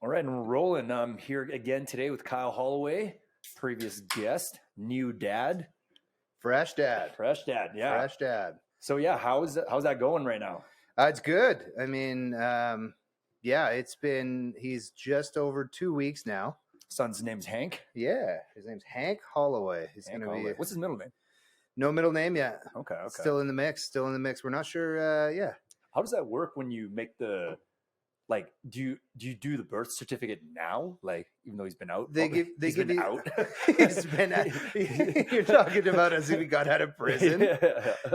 All right, and we're rolling. I'm here again today with Kyle Holloway, previous guest, new dad. Fresh dad. Yeah. Fresh dad. So yeah, how's that going right now? It's good. I mean, he's just over 2 weeks now. Son's name's Hank. Yeah, his name's Hank Holloway. He's going to be. What's his middle name? No middle name yet. Okay. Still in the mix. We're not sure. How does that work when you make the, like, do you do the birth certificate now? Like, even though he's been out? They give you out. He's been out. You're talking about as if he got out of prison.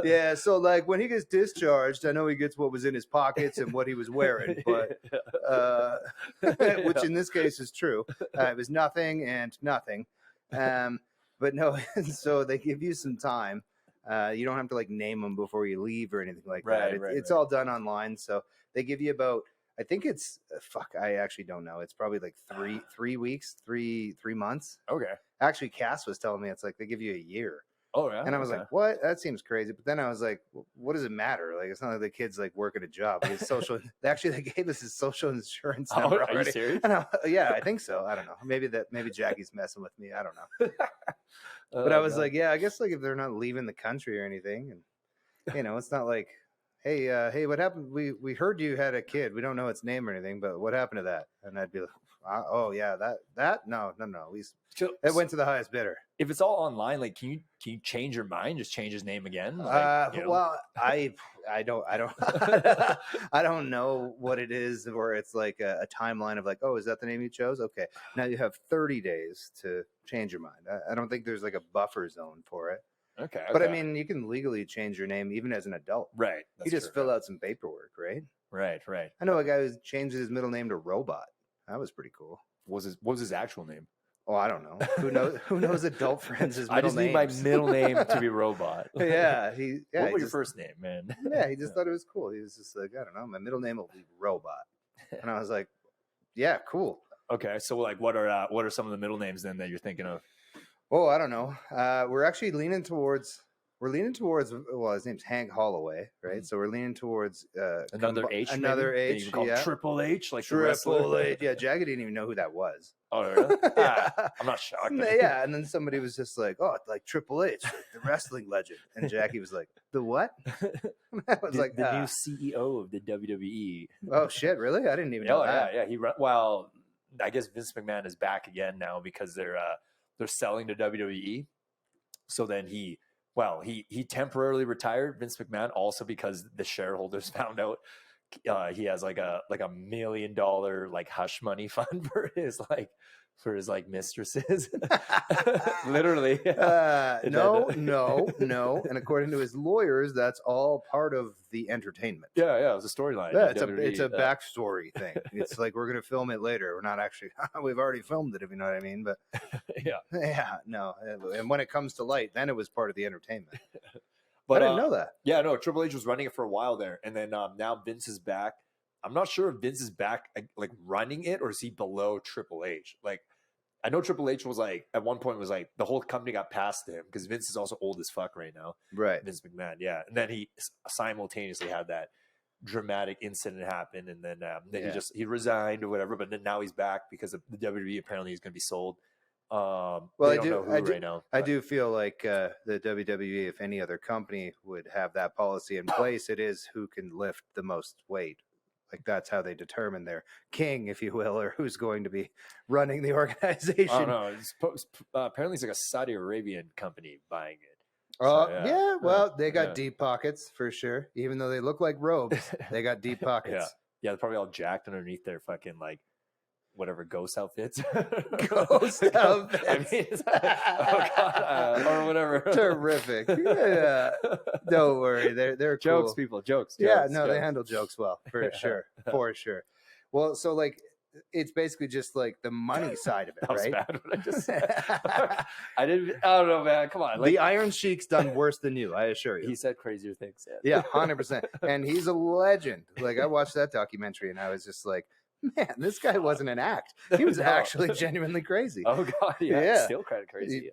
Yeah. So like when he gets discharged, I know he gets what was in his pockets and what he was wearing, but which in this case is true. It was nothing and nothing. But no, so they give you some time. You don't have to like name them before you leave or anything like that. It's all done online. So they give you about, I think it's I actually don't know. It's probably like 3 weeks, 3 months. Okay. Actually, Cass was telling me it's like they give you a year. Oh yeah. And I was like, what? That seems crazy. But then I was like, what does it matter? Like, it's not like the kid's like working a job. His social. Actually, they gave us his social insurance number already. Are you serious? Yeah, I think so. I don't know. Maybe Jackie's messing with me. I don't know. But I was like, yeah, I guess like if they're not leaving the country or anything, and it's not like, hey, what happened? We heard you had a kid. We don't know its name or anything, but what happened to that? And I'd be like, oh yeah, that no. It went to the highest bidder. If it's all online, like, can you change your mind? Just change his name again? Well, I don't I don't know what it is, where it's like a timeline of like, oh, is that the name you chose? Okay, now you have 30 days to change your mind. I don't think there's like a buffer zone for it. Okay. But I mean, you can legally change your name even as an adult. Right. You just fill out some paperwork, right? Right. I know a guy who changed his middle name to Robot. That was pretty cool. What was his actual name? Oh, I don't know. Who knows adult friends' middle names? I just need my middle name to be Robot. Yeah. What was your first name, man? Yeah, he just thought it was cool. He was just like, I don't know, my middle name will be Robot. And I was like, yeah, cool. Okay, so like, what are some of the middle names then that you're thinking of? Oh, I don't know. We're actually leaning towards. Well, his name's Hank Holloway, right? So we're leaning towards another H. Another H. You call Triple H, like Triple H. Yeah, Jagger didn't even know who that was. Oh, really? Yeah. I'm not shocked. Yeah, and then somebody was just like, "Oh, like Triple H, like the wrestling legend," and Jackie was like, "The what?" I was like, "The new CEO of the WWE." Oh shit! Really? I didn't even know that. Yeah. Well, I guess Vince McMahon is back again now because they're selling to WWE. So then he temporarily retired, Vince McMahon, also because the shareholders found out he has like a $1 million like hush money fund for his mistresses. Literally. No. And according to his lawyers, that's all part of the entertainment. Yeah, it was a storyline. Yeah, it's a backstory thing. It's like, we're going to film it later. We're not actually, we've already filmed it, if you know what I mean. But yeah, no. And when it comes to light, then it was part of the entertainment. But I didn't know that. Yeah, no, Triple H was running it for a while there. And then now Vince is back. I'm not sure if Vince is back like running it, or is he below Triple H? Like, I know Triple H was like, at one point was like, the whole company got past him because Vince is also old as fuck right now. Right. Vince McMahon, yeah. And then he simultaneously had that dramatic incident happen. And then he resigned or whatever. But then now he's back because the WWE apparently is going to be sold. Well, I do feel like the WWE, if any other company would have that policy in place, it is who can lift the most weight. Like, that's how they determine their king, if you will, or who's going to be running the organization. Oh no, apparently it's like a Saudi Arabian company buying it. Well, they got deep pockets for sure. Even though they look like robes, they got deep pockets. Yeah, they're probably all jacked underneath their fucking like whatever ghost outfits. Ghost outfits. I mean, or whatever. Terrific. Yeah. Don't worry. They're jokes, cool. people. Jokes. Yeah, no, they handle jokes well, for sure. For sure. Well, so like, it's basically just like the money side of it, that was right? Bad what I just said. I don't know, man. Come on. Like, the Iron Sheik's done worse than you, I assure you. He said crazier things. Yeah, 100%. And he's a legend. Like, I watched that documentary and I was just like, man, this guy wasn't an act. He was actually genuinely crazy. Oh god, yeah. Still kind of crazy.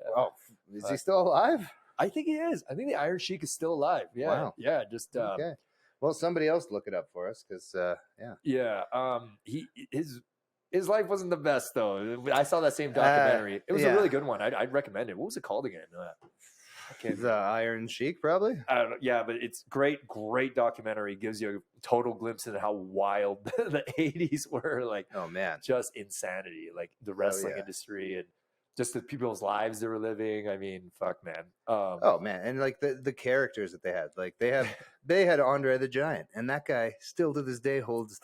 Is he still alive? I think he is. I think the Iron Sheik is still alive. Yeah. Wow. Yeah. Just okay. Well, somebody else look it up for us, because Yeah. His His life wasn't the best though. I saw that same documentary. It was a really good one. I'd recommend it. What was it called again? The Iron Sheik, probably. I don't know. Yeah, but it's great documentary. Gives you a total glimpse into how wild the 80s were. Like, oh man, just insanity. Like the wrestling industry and just the people's lives they were living. I mean, fuck, man. Oh man, and like the characters that they had. Like they had Andre the Giant, and that guy still to this day holds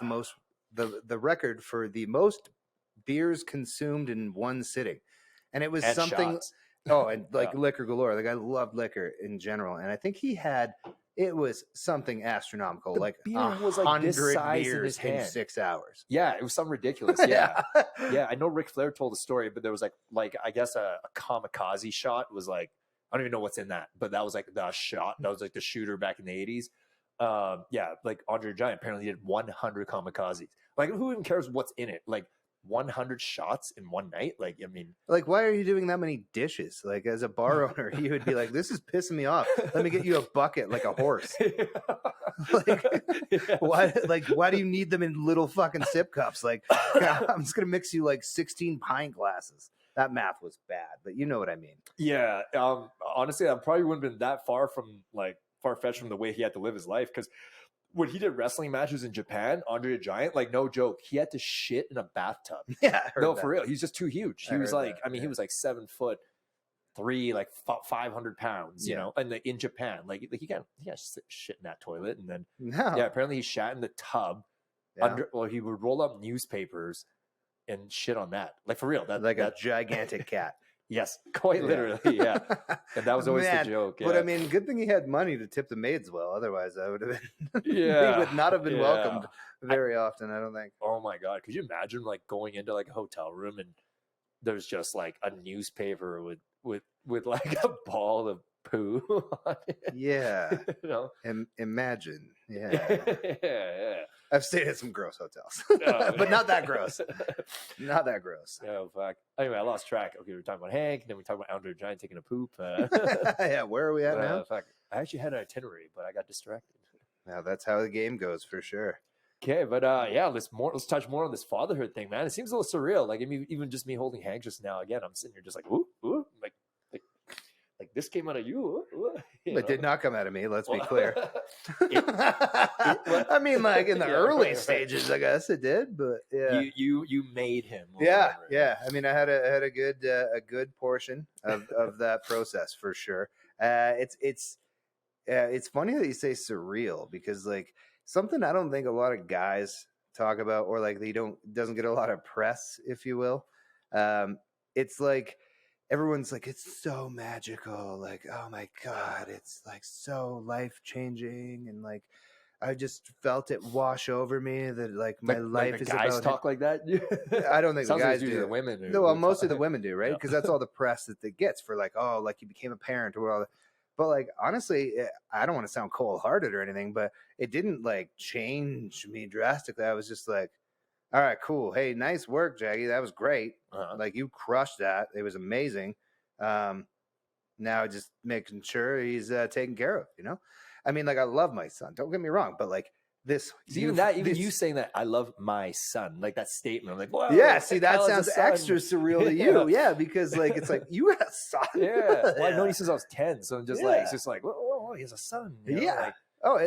the record for the most beers consumed in one sitting, and it was something. Shots. Oh, and like liquor galore. The guy loved liquor in general, and I think it was something astronomical. Like beer was like this size in his hand. 6 hours. Yeah, it was something ridiculous. Yeah, yeah. I know Ric Flair told the story, but there was like I guess a kamikaze shot was like, I don't even know what's in that, but that was like the shot. That was like the shooter back in the 80s. Yeah, like Andre the Giant apparently did 100 kamikazes. Like, who even cares what's in it? Like 100 shots in one night. Like, I mean, like, why are you doing that many dishes? Like, as a bar owner, you would be like, this is pissing me off. Let me get you a bucket like a horse. Why do you need them in little fucking sip cups? Like, I'm just gonna mix you like 16 pint glasses. That math was bad, but you know what I mean. Yeah. Honestly, I probably wouldn't have been that far-fetched from the way he had to live his life, because when he did wrestling matches in Japan, Andre the Giant, like, no joke, he had to shit in a bathtub. Yeah, no, for real. He's just too huge. He was like, he was like 7'3", like 500 pounds, you know, and in Japan, like he can't shit in that toilet. And then, apparently he shat in the tub he would roll up newspapers and shit on that. Like, for real. That a gigantic cat. Yes, quite literally, yeah. And that was always the joke. Yeah. But I mean, good thing he had money to tip the maids well. Otherwise, I would have been. He would not have been welcomed very often, I don't think. Oh my God, could you imagine like going into like a hotel room and there's just like a newspaper with like a ball of poo on it? Yeah, you know, imagine. Yeah. Yeah. I've stayed at some gross hotels, but not that gross. Not that gross. Oh, fuck. Anyway, I lost track. Okay, we were talking about Hank, and then we talked about Andre the Giant taking a poop. Yeah, where are we at now? Fuck. I actually had an itinerary, but I got distracted. Now that's how the game goes for sure. Okay, but let's touch more on this fatherhood thing, man. It seems a little surreal. Like, I mean, even just me holding Hank just now. Again, I'm sitting here just like, ooh, like this came out of you. It did not come out of me. Let's be clear. I mean, like in the early stages, I guess it did, but yeah, you made him. Yeah. I mean, I had a good portion of that process for sure. It's funny that you say surreal, because like something I don't think a lot of guys talk about, or like doesn't get a lot of press, if you will. It's like, everyone's like, it's so magical. Like, oh my God, it's like so life-changing. And like, I just felt it wash over me that like my life is about. Guys talk like that? I don't think the guys do. The women. No, well, mostly the women do, right? Because that's all the press that it gets for like, oh, like you became a parent or all that. But like, honestly, I don't want to sound cold-hearted or anything, but it didn't like change me drastically. I was just like, all right, cool. Hey, nice work, Jaggy. That was great. Like, you crushed that. It was amazing. Now just making sure he's taken care of, you know? I mean, like, I love my son. Don't get me wrong. But, like, this... you saying that, I love my son. Like, that statement. I'm like, wow. Yeah, see, that sounds extra surreal to you. Yeah, because, like, it's like, you have a son. Yeah. Well, I know he since I was 10. So I'm just like, it's just like, whoa, he has a son. You know? Yeah. Like, oh,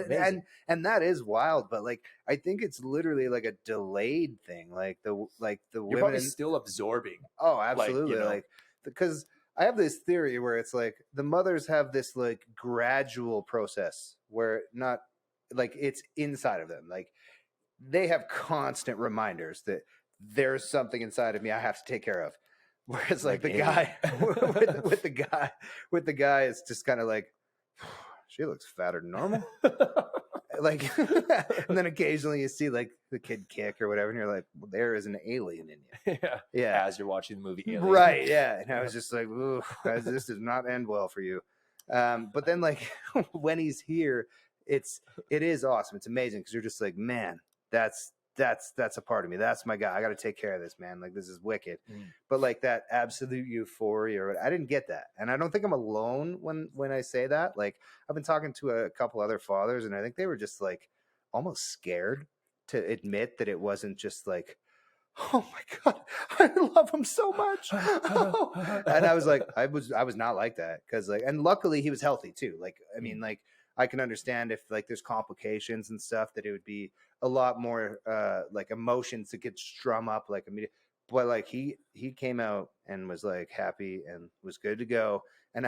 and that is wild, but like I think it's literally like a delayed thing. Like the you're women probably still absorbing. Oh, absolutely. Like because I have this theory where it's like the mothers have this like gradual process where not like it's inside of them. Like they have constant reminders that there's something inside of me I have to take care of. Whereas like the guy with the guy, it's just kind of like, she looks fatter than normal. Like, and then occasionally you see like the kid kick or whatever, and you're like, well, there is an alien in you. Yeah. As you're watching the movie Alien. Right. Yeah. And I was just like, ooh, guys, this does not end well for you. But then like when he's here, it is awesome. It's amazing. Cause you're just like, man, that's a part of me. That's my guy. I got to take care of this, man. Like, this is wicked. But like that absolute euphoria, I didn't get that. And I don't think I'm alone when I say that. Like, I've been talking to a couple other fathers, and I think they were just like almost scared to admit that it wasn't just like oh my God, I love him so much. And I was like, I was not like that. Cause like, and luckily he was healthy too. Like, I mean, like I can understand if like there's complications and stuff that it would be a lot more like emotions that get strum up like immediately. But like he came out and was like happy and was good to go. And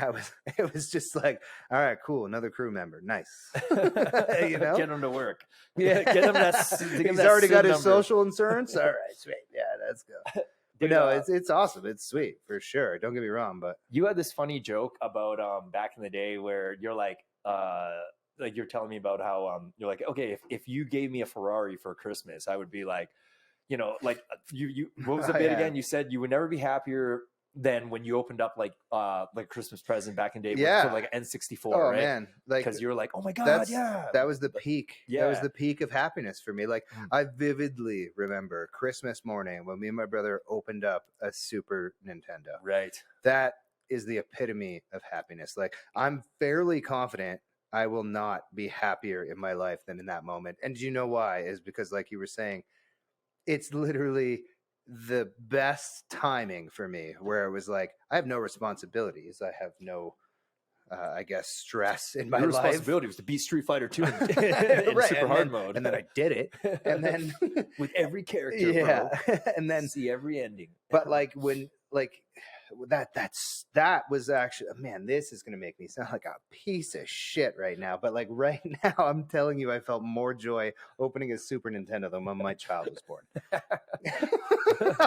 it was just like, all right, cool. Another crew member. Nice. You know, get him to work. Yeah. Get him that. He's already got his social insurance. All right, sweet. Yeah, let's go. But no, it's awesome. It's sweet for sure. Don't get me wrong. But you had this funny joke about back in the day where you're like you're telling me about how you're like, okay, if you gave me a Ferrari for Christmas, I would be like, you know, like you what was the bit again? You said you would never be happier than when you opened up like Christmas present back in the day for like N64, right? Man, like because you were like, oh my God, that was the peak. That was the peak of happiness for me. Like I vividly remember Christmas morning when me and my brother opened up a Super Nintendo. Right. That is the epitome of happiness. Like I'm fairly confident I will not be happier in my life than in that moment. And do you know why? Is because like you were saying, it's literally the best timing for me where it was like, I have no responsibilities. I have no, I guess, stress in my life. Responsibility was to beat Street Fighter 2 in right, super hard mode. And then I did it. And then with every character, bro. And then see every ending. But like when, like, that was actually, man, this is gonna make me sound like a piece of shit right now, but like right now I'm telling you I felt more joy opening a Super Nintendo than when my child was born.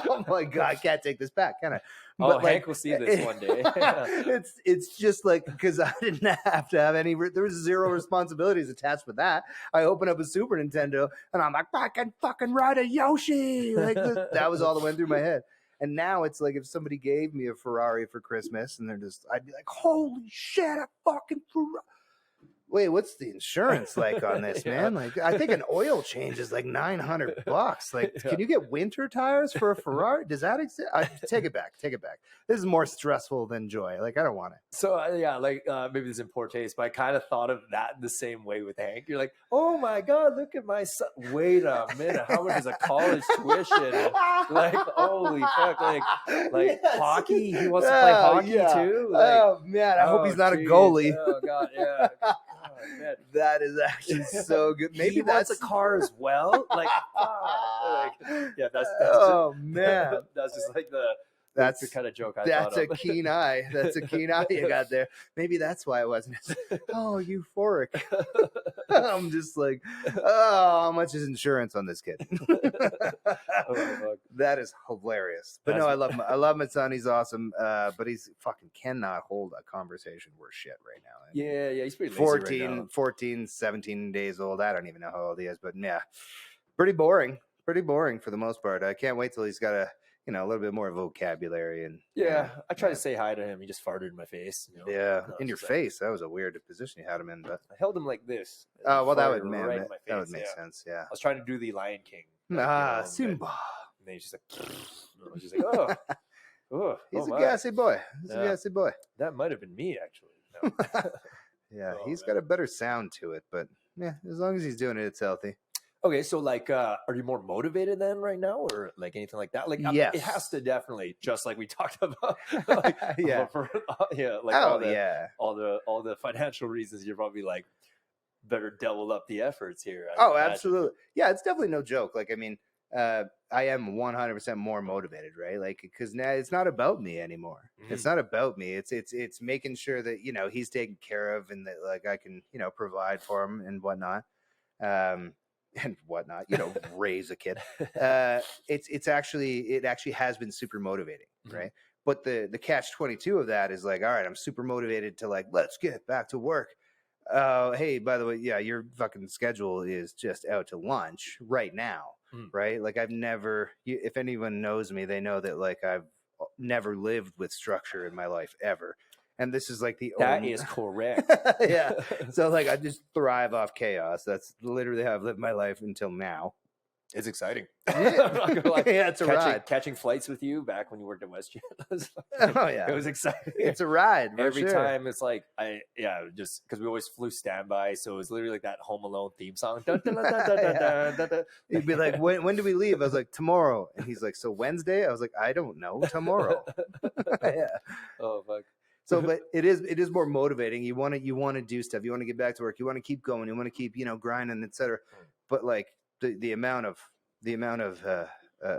Oh my God, I can't take this back, can I? But Hank will see this one day. It's just like, because I didn't have to have any, there was zero responsibilities attached with that. I opened up a Super Nintendo and I'm like, I can fucking ride a Yoshi. Like that was all that went through my head. And now it's like if somebody gave me a Ferrari for Christmas and I'd be like, holy shit, a fucking Ferrari. Wait, what's the insurance like on this, man? Like, I think an oil change is like $900. Like, can you get winter tires for a Ferrari? Does that exist? Take it back. Take it back. This is more stressful than joy. Like, I don't want it. So, maybe this is in poor taste, but I kind of thought of that the same way with Hank. You're like, oh my God, look at my son. Wait a minute. How much is a college tuition? Like, holy fuck. Like yes. Hockey? He wants to play hockey too? Like, oh, man. I hope he's not a goalie. Oh, God. Yeah. That is actually so good. Maybe he that's wants a car as well. Like, that's oh just, man, that's just like that's the kind of joke I thought of. That's a keen eye. That's a keen eye you got there. Maybe that's why I wasn't. Oh, euphoric. I'm just like, oh, how much is insurance on this kid? That is hilarious. But no, I love my son. He's awesome. But he's fucking cannot hold a conversation worth shit right now. Yeah, he's pretty lazy 14, right now. 14, 17 days old. I don't even know how old he is, but yeah, pretty boring for the most part. I can't wait till he's got a little bit more vocabulary. And I tried to say hi to him. He just farted in my face. In your face. That was a weird position you had him in. But I held him like this. Oh well, that would make sense. Yeah, I was trying to do the Lion King. Simba. And then he's just like, I was just like, oh, he's a gassy boy. That might have been me actually. No. Yeah, he's got a better sound to it, but yeah, as long as he's doing it, it's healthy. Okay, so like, are you more motivated then right now, or like anything like that? Like, yes. It has to definitely, just like we talked about. Like, all the financial reasons. You're probably like, better double up the efforts here. Absolutely. Yeah, it's definitely no joke. Like, I mean, I am 100% more motivated, right? Like, because now it's not about me anymore. Mm-hmm. It's not about me. It's making sure that he's taken care of and that like I can provide for him and whatnot. Raise a kid. It actually has been super motivating, mm-hmm. right? But the catch-22 of that is like, all right, I'm super motivated to like, let's get back to work. Hey, by the way, yeah, your fucking schedule is just out to lunch right now, right? Like I've never, if anyone knows me, they know that like I've never lived with structure in my life ever. And this is like that is correct. Yeah. So like I just thrive off chaos. That's literally how I've lived my life until now. It's exciting. Yeah, it's a ride. Catching flights with you back when you worked at WestJet. Oh yeah, it was exciting. It's a ride every time. It's like just because we always flew standby, so it was literally like that Home Alone theme song. He'd be like, "When do we leave?" I was like, "Tomorrow," and he's like, "So Wednesday?" I was like, "I don't know, tomorrow." Yeah. Oh fuck. So, but it is more motivating. You want to do stuff. You want to get back to work. You want to keep going. You want to keep grinding, etc. But like the amount of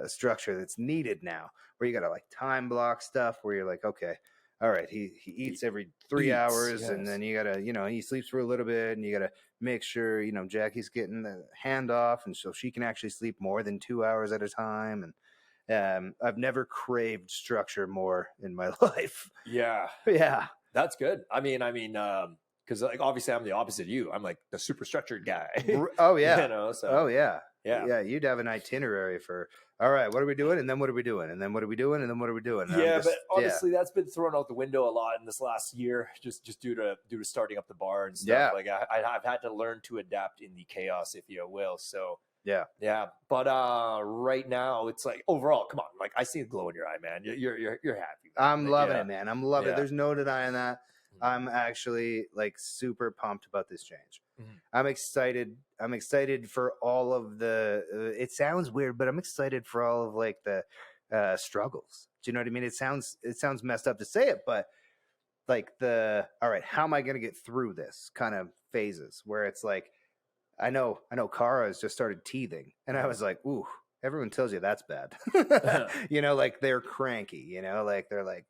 structure that's needed now, where you got to like time block stuff, where you're like, okay, all right, he eats every 3 hours, yes. And then you gotta he sleeps for a little bit, and you gotta make sure Jackie's getting the handoff, and so she can actually sleep more than 2 hours at a time. And I've never craved structure more in my life. Yeah, that's good. I mean, because like obviously I'm the opposite of you. I'm like the super structured guy. Oh yeah, So oh yeah. You'd have an itinerary for, all right, what are we doing, and then what are we doing, and then what are we doing, and then what are we doing? And but honestly, that's been thrown out the window a lot in this last year, just due to starting up the bar and stuff. Yeah. Like I've had to learn to adapt in the chaos, if you will. So. Yeah. But right now it's like overall, come on, like I see the glow in your eye, man. You're happy. Man. I'm loving it, man. I'm loving it. There's no denying that. I'm actually like super pumped about this change. Mm-hmm. I'm excited for all of the. It sounds weird, but I'm excited for all of like the struggles. Do you know what I mean? It sounds messed up to say it, but like all right, how am I going to get through this kind of phases where it's like. I know Cara has just started teething, and I was like, ooh, everyone tells you that's bad. Like they're cranky, like they're like,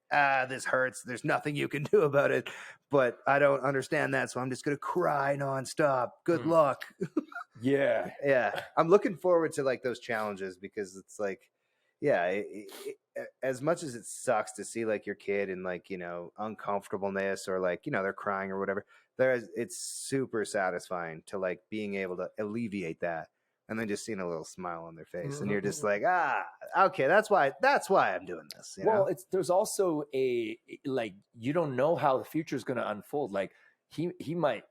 this hurts. There's nothing you can do about it. But I don't understand that. So I'm just going to cry nonstop. Good luck. Yeah. I'm looking forward to like those challenges because it's like, as much as it sucks to see like your kid in like, uncomfortableness or like, they're crying or whatever. It's super satisfying to like being able to alleviate that and then just seeing a little smile on their face and you're just like, okay, that's why I'm doing this. There's also a like you don't know how the future is going to unfold. Like he might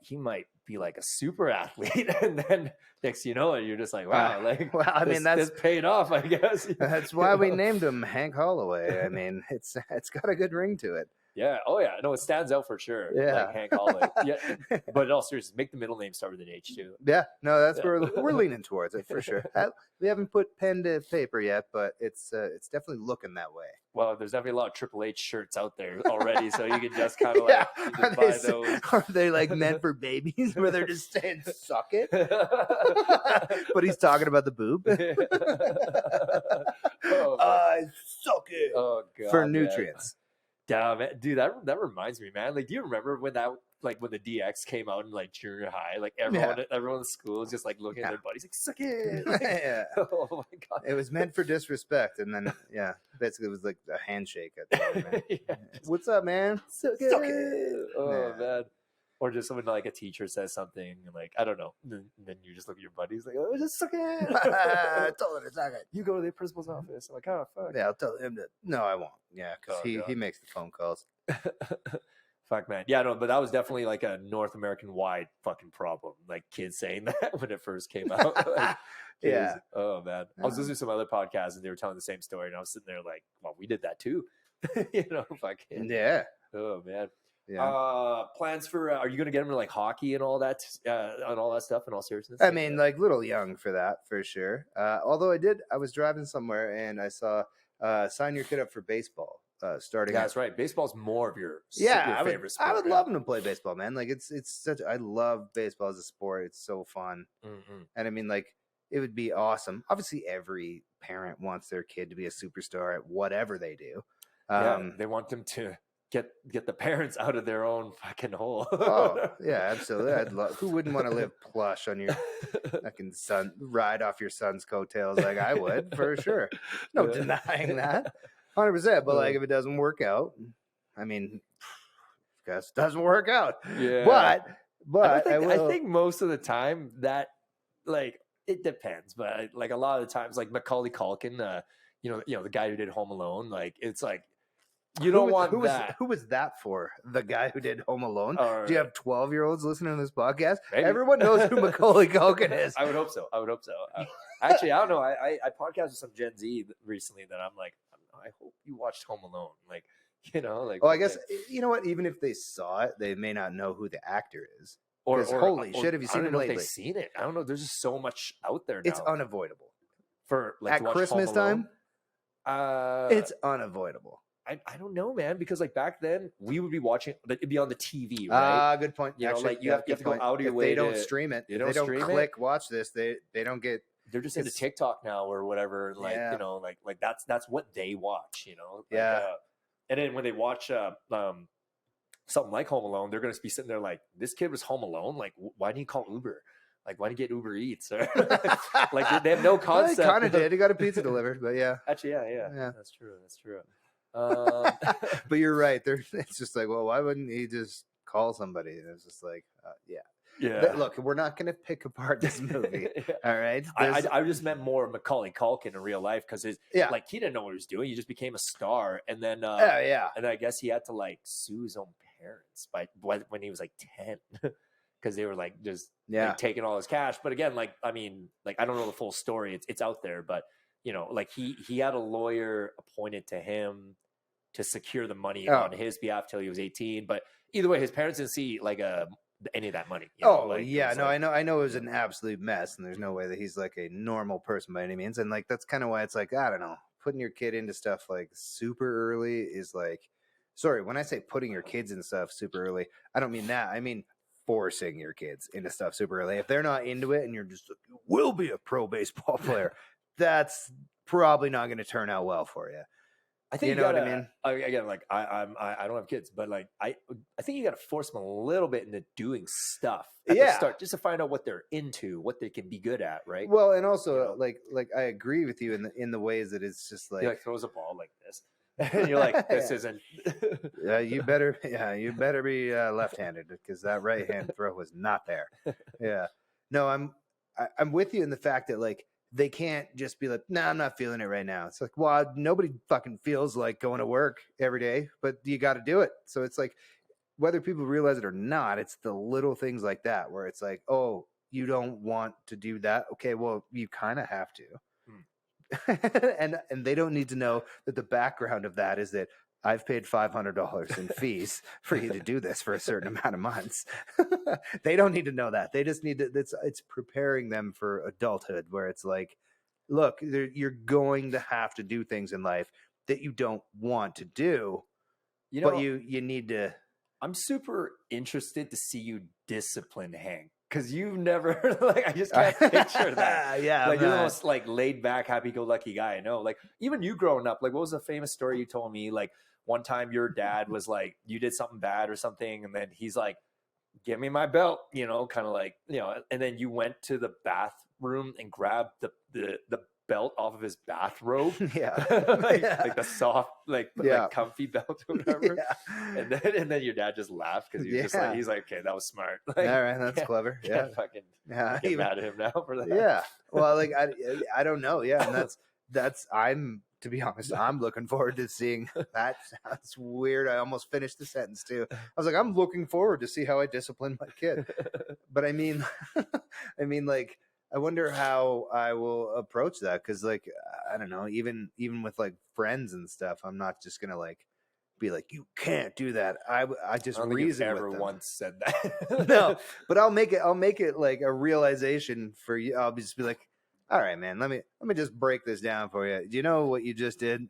be like a super athlete, and then next you know it, you're just like, wow, like that's paid off, I guess. That's why we named him Hank Holloway. I mean, it's got a good ring to it. Yeah. Oh yeah. No, it stands out for sure. Yeah. Like Hank Holloway. Yeah. But in all seriousness, make the middle name start with an H too. Yeah. No, that's where we're leaning towards it for sure. We haven't put pen to paper yet, but it's definitely looking that way. Well, there's definitely a lot of Triple H shirts out there already, so you can just kind of like buy those. Are they like meant for babies where they're just saying "suck it"? But he's talking about the boob. Suck it. Oh god. For nutrients. Damn it, dude, that reminds me, man. Like, do you remember when when the DX came out in like junior high? Like everyone in school was just like looking at their buddies like, suck it. Like, oh my god. It was meant for disrespect, and then basically it was like a handshake at the end, man. What's up, man? Suck it. Oh man. Or just when like a teacher says something and like, I don't know, then you just look at your buddies like, oh, just suck it. I told him to suck it. You go to the principal's office. I'm like, oh fuck. Yeah, I'll tell him that. No, I won't. Yeah, because he makes the phone calls. Fuck, man. Yeah, no, but that was definitely like a North American wide fucking problem. Like kids saying that when it first came out. Like, yeah. Oh man. I was listening to some other podcasts and they were telling the same story, and I was sitting there like, well, we did that too. Fucking. Yeah. Oh man. Yeah. Plans for are you going to get him to like hockey and all that stuff in all seriousness? I mean, like little young for that for sure. Although I was driving somewhere and I saw sign your kid up for baseball starting. Yeah, that's right. Baseball's more of your favorite sport. I would love him to play baseball, man. Like it's I love baseball as a sport. It's so fun. Mm-hmm. And I mean, like it would be awesome. Obviously, every parent wants their kid to be a superstar at whatever they do. They want them to get the parents out of their own fucking hole. Oh yeah, absolutely. Who wouldn't want to live plush on your fucking son, ride off your son's coattails like I would for sure. No denying that, 100%. But like if it doesn't work out, I mean, guess it doesn't work out. Yeah. But I think most of the time that like it depends. But like a lot of the times, like Macaulay Culkin, the guy who did Home Alone, like it's like. You don't want that. Who was that for? The guy who did Home Alone? Right. Do you have 12-year-olds listening to this podcast? Maybe. Everyone knows who Macaulay Culkin is. I would hope so. Actually, I don't know. I podcasted with some Gen Z recently that I'm like, I hope you watched Home Alone. Like, you know, like. Oh, I guess you know what? Even if they saw it, they may not know who the actor is. Or holy shit, have you seen it lately? They've seen it. I don't know. There's just so much out there now. It's unavoidable. For like at Christmas time, it's unavoidable. I don't know, man, because like back then we would be watching, like, it'd be on the TV, right? Good point. You know, like you have to go out of your way. They don't stream it. They don't click watch this. They don't get. They're just into TikTok now or whatever. Like you know, like that's what they watch. You know. Yeah. And then when they watch something like Home Alone, they're gonna be sitting there like, this kid was home alone. Like, why didn't he call Uber? Like, why didn't he get Uber Eats? Or like they have no concept. Well, he kind of did. He got a pizza delivered, but yeah. Actually, yeah. That's true. But you're right. It's just like, well, why wouldn't he just call somebody? And it's just like, yeah. But look, we're not going to pick apart this movie. All right. I just meant more Macaulay Culkin in real life because like he didn't know what he was doing. He just became a star, and then and I guess he had to like sue his own parents when he was like 10. Because they were like just like, taking all his cash. But again, like, I mean, like, I don't know the full story. It's out there, but you know, like he had a lawyer appointed to him to secure the money on his behalf till he was 18. But either way, his parents didn't see like any of that money. You know? I know it was an absolute mess, and there's no way that he's like a normal person by any means. And like that's kind of why it's like, I don't know, putting your kid into stuff like super early is like, sorry, when I say putting your kids in stuff super early, I don't mean that. I mean forcing your kids into stuff super early. If they're not into it and you're just like, you will be a pro baseball player, that's probably not going to turn out well for you. I think you know what I mean. Again, like I don't have kids, but like I think you got to force them a little bit into doing stuff at the start, just to find out what they're into, what they can be good at, right? Well, and also like I agree with you in the ways that it's just like, he like throws a ball like this. And you're like, this isn't. You better be left-handed because that right-hand throw was not there. Yeah, no, I'm with you in the fact that like they can't just be like, nah, I'm not feeling it right now. It's like, well, nobody fucking feels like going to work every day, but you got to do it. So it's like, whether people realize it or not, it's the little things like that where it's like, oh, you don't want to do that? Okay, well, you kind of have to. and they don't need to know that the background of that is that I've paid $500 in fees for you to do this for a certain amount of months. They don't need to know that. They just need to. It's preparing them for adulthood, where it's like, look, you're going to have to do things in life that you don't want to do, but you need to. I'm super interested to see you discipline Hank. Because you've never, like, I just can't picture that. Like, you're the most, like, laid-back, happy-go-lucky guy I know. Like, even you growing up, like, what was the famous story you told me? Like, one time your dad was like, you did something bad or something, and then he's like, give me my belt, you know, kind of like, you know, and then you went to the bathroom and grabbed the belt off of his bathrobe. Like the soft, like comfy belt or whatever. And then your dad just laughed because he's like, okay, that was smart. Like, all right, that's clever. Get mad at him now for that. Yeah. Well, like I don't know. Yeah, and that's to be honest, I'm looking forward to seeing that. Sounds weird. I almost finished the sentence too. I was like, I'm looking forward to see how I discipline my kid. But I mean, like, I wonder how I will approach that. Cause like, I don't know, even with like friends and stuff, I'm not just going to like be like, you can't do that. I just reason with them. Once said that. No, but I'll make it like a realization for you. I'll just be like, all right, man, let me just break this down for you. Do you know what you just did?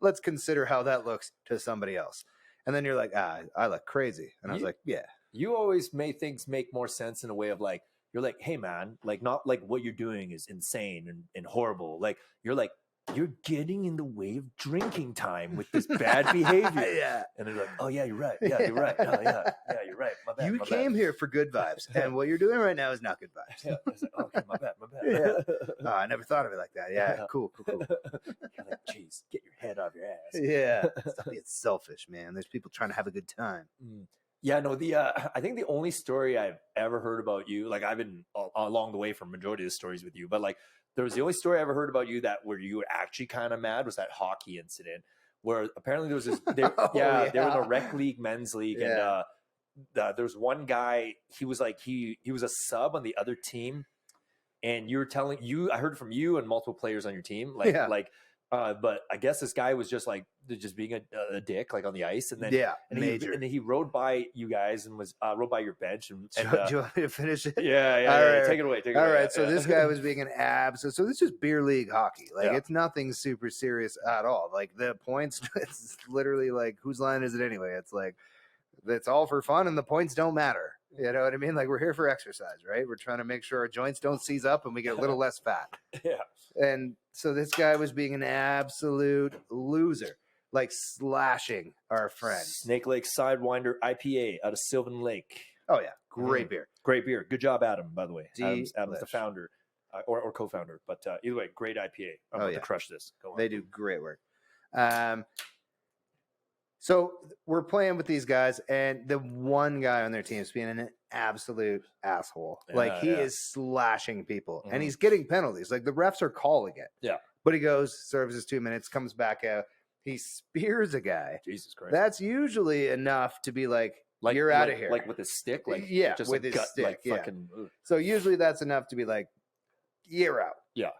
Let's consider how that looks to somebody else. And then you're like, I look crazy. And I was like, yeah. You always make things make more sense in a way of like, you're like, hey man, like, not like what you're doing is insane and horrible. Like, you're like, you're getting in the way of drinking time with this bad behavior. Yeah. And they're like, oh yeah, you're right. Yeah, you're right. Oh, yeah, you're right. My bad. You came here for good vibes. And what you're doing right now is not good vibes. Yeah. I was like, okay, my bad. Yeah. Oh, I never thought of it like that. Yeah. Cool. You're like, geez, get your head off your ass. Yeah. Stop being selfish, man. There's people trying to have a good time. Yeah, no, I think the only story I've ever heard about you, like, I've been along the way from majority of the stories with you, but like, there was the only story I ever heard about you where you were actually kind of mad was that hockey incident where apparently there was this, they were in a rec league, men's league. And there was one guy, he was like, he was a sub on the other team. and you were telling I heard from you and multiple players on your team, but I guess this guy was just being a dick, like on the ice, and then he rode by you guys and was rode by your bench. And do you want me to finish it? Yeah. Take it away. All right. So this guy was being an so this is beer league hockey. Like it's nothing super serious at all. Like the points, it's literally like whose line is it anyway? It's like it's all for fun, and the points don't matter. You know what I mean? Like we're here for exercise, right? We're trying to make sure our joints don't seize up and we get a little less fat. Yeah. And so this guy was being an absolute loser, like slashing our friend. Snake Lake Sidewinder IPA out of Sylvan Lake. Oh yeah, great beer. Great beer. Good job, Adam. By the way, Adam's the founder or co-founder. But either way, great IPA. I'm going to crush this. Go on. They do great work. So we're playing with these guys, and the one guy on their team is being an absolute asshole. He is slashing people, and he's getting penalties. Like the refs are calling it. Yeah. But he goes, serves his 2 minutes, comes back out. He spears a guy. Jesus Christ. That's usually enough to be like you're out of here. Like with his stick? Just with his stick. Fucking, so usually that's enough to be like, you're out. Yeah.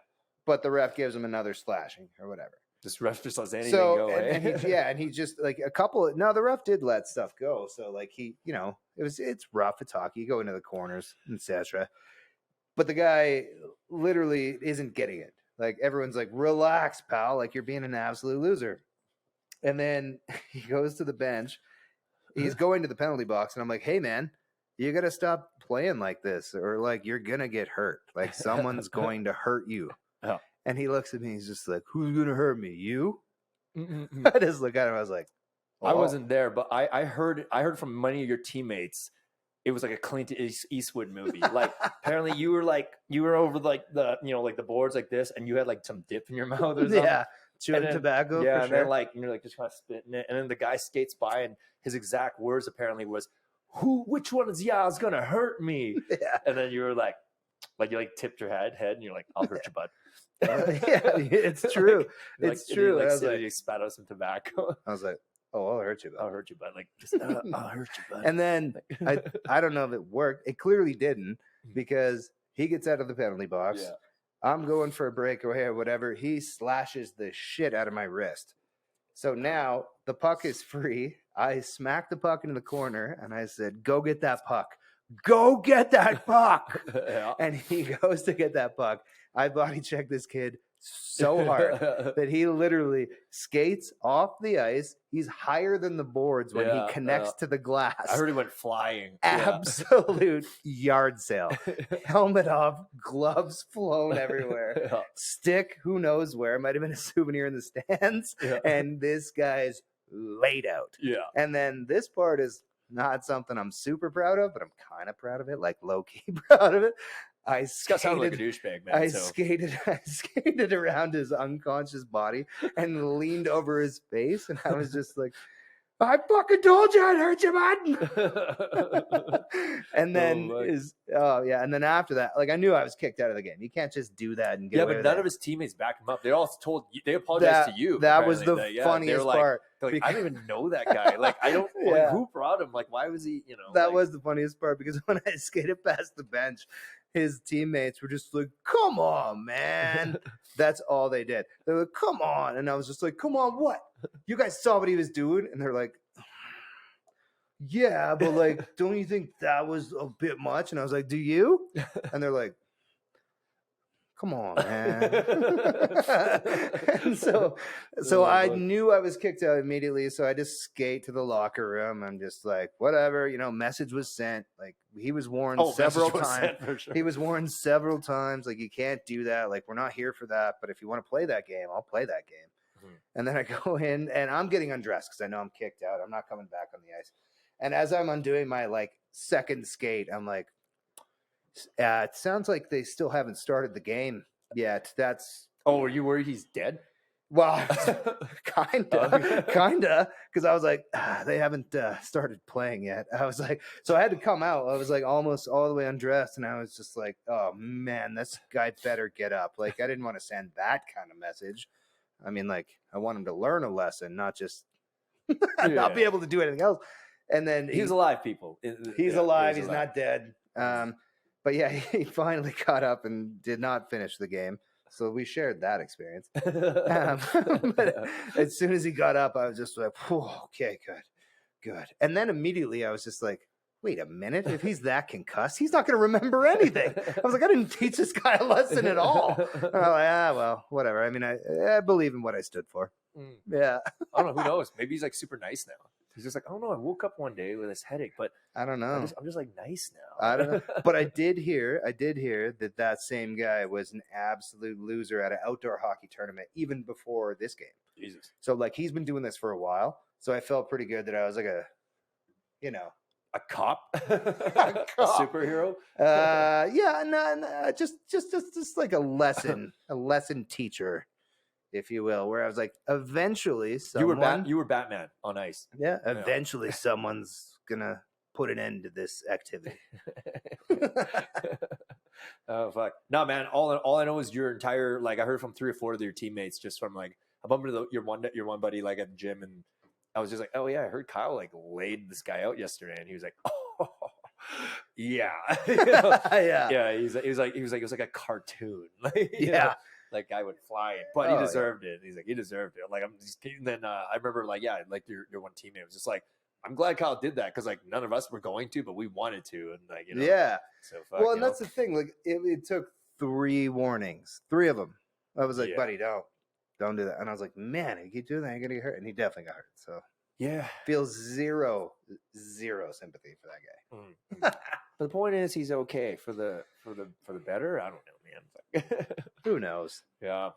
But the ref gives him another slashing or whatever. This ref just lets anything go. And he just like the ref did let stuff go. So like it's rough. It's hockey. You go into the corners, etc. But the guy literally isn't getting it. Like everyone's like, relax, pal. Like you're being an absolute loser. And then he goes to the bench. He's going to the penalty box. And I'm like, hey man, you got to stop playing like this or like you're going to get hurt. Like someone's going to hurt you. Oh. And he looks at me. He's just like, "Who's gonna hurt me? You?" I just look at him. I was like, "Oh." I wasn't there, but I heard from many of your teammates. It was like a Clint Eastwood movie. Like apparently you were over like the like the boards like this, and you had like some dip in your mouth or something. Yeah, chewing tobacco. Yeah, for and sure. then you're like just kind of spitting it, and then the guy skates by, and his exact words apparently was, which one is y'all's gonna hurt me?" Yeah. And then you were like you tipped your head, and you're like, "I'll hurt you, bud." It's true. It's true. I was like, you spat out some tobacco. I was like, "Oh, I'll hurt you, bud. I'll hurt you, bud." Like, just, I'll hurt you, bud. And then I don't know if it worked. It clearly didn't because he gets out of the penalty box. Yeah. I'm going for a breakaway or whatever. He slashes the shit out of my wrist. So now the puck is free. I smacked the puck into the corner and I said, "Go get that puck. Go get that puck." Yeah. And he goes to get that puck. I body checked this kid so hard that he literally skates off the ice. He's higher than the boards when he connects to the glass. I heard he went flying. Absolute yard sale. Helmet off, gloves flown everywhere. Yeah. Stick, who knows where. Might have been a souvenir in the stands. Yeah. And this guy's laid out. Yeah. And then this part is not something I'm super proud of, but I'm kind of proud of it, like low-key proud of it. I sound like a douchebag, man. I skated around his unconscious body and leaned over his face, and I was just like, "I fucking told you I'd hurt you, man." And then and then after that, like I knew I was kicked out of the game. You can't just do that and get away but with none that. of his teammates backed him up. They all they apologized to you. That was the funniest part. They're like, I don't even know that guy. Like, I don't. Who brought him? Like, why was he? That was the funniest part because when I skated past the bench, his teammates were just like, "Come on, man." That's all they did. They were like, "Come on," and I was just like, "Come on, what? You guys saw what he was doing?" And they're like, "Yeah, but like, don't you think that was a bit much?" And I was like, "Do you?" And they're like, "Come on, man." And so I knew I was kicked out immediately. So I just skate to the locker room. I'm just like, whatever, message was sent. Like he was warned several times. Sure. He was warned several times. Like, you can't do that. Like, we're not here for that. But if you want to play that game, I'll play that game. Mm-hmm. And then I go in and I'm getting undressed because I know I'm kicked out. I'm not coming back on the ice. And as I'm undoing my second skate, I'm like, it sounds like they still haven't started the game yet. Oh, are you worried he's dead? Well, kinda, because I was like, they haven't started playing yet. I was like, so I had to come out. I was like almost all the way undressed, and I was just like, oh man, this guy better get up. Like, I didn't want to send that kind of message. I mean, like, I want him to learn a lesson, not just not be able to do anything else. And then he's alive, people. He's alive. He's not dead. But yeah, he finally caught up and did not finish the game. So we shared that experience. But as soon as he got up, I was just like, okay, good. And then immediately I was just like, wait a minute. If he's that concussed, he's not going to remember anything. I was like, I didn't teach this guy a lesson at all. And I'm like, well, whatever. I mean, I believe in what I stood for. Yeah. I don't know. Who knows? Maybe he's like super nice now. He's just like, I don't know. I woke up one day with this headache, but I don't know. I'm just like nice now. I don't know. But I did hear that same guy was an absolute loser at an outdoor hockey tournament even before this game. Jesus. So like he's been doing this for a while. So I felt pretty good that I was like a cop, a superhero. Yeah, no, just like a lesson teacher, if you will. Where I was like, eventually, you were Batman on ice. Yeah, eventually, someone's gonna put an end to this activity. Oh fuck! No, man. All I know is your entire I heard from 3 or 4 of your teammates just from I bumped into your one buddy at the gym and. I was just like, oh yeah, I heard Kyle laid this guy out yesterday, and he was like, oh yeah, yeah. He was like, it was like a cartoon, guy would fly it, but he deserved it. He's like, he deserved it. I'm just kidding. Then I remember your one teammate was just like, I'm glad Kyle did that because none of us were going to, but we wanted to, and yeah. So well, and that's the thing. It took 3 warnings, 3 of them. I was like, buddy, don't do that. And I was like, man, if you keep doing that, you're gonna get hurt. And he definitely got hurt. So yeah, feels zero sympathy for that guy. But the point is, he's okay for the better. I don't know, man. Who knows? Yeah,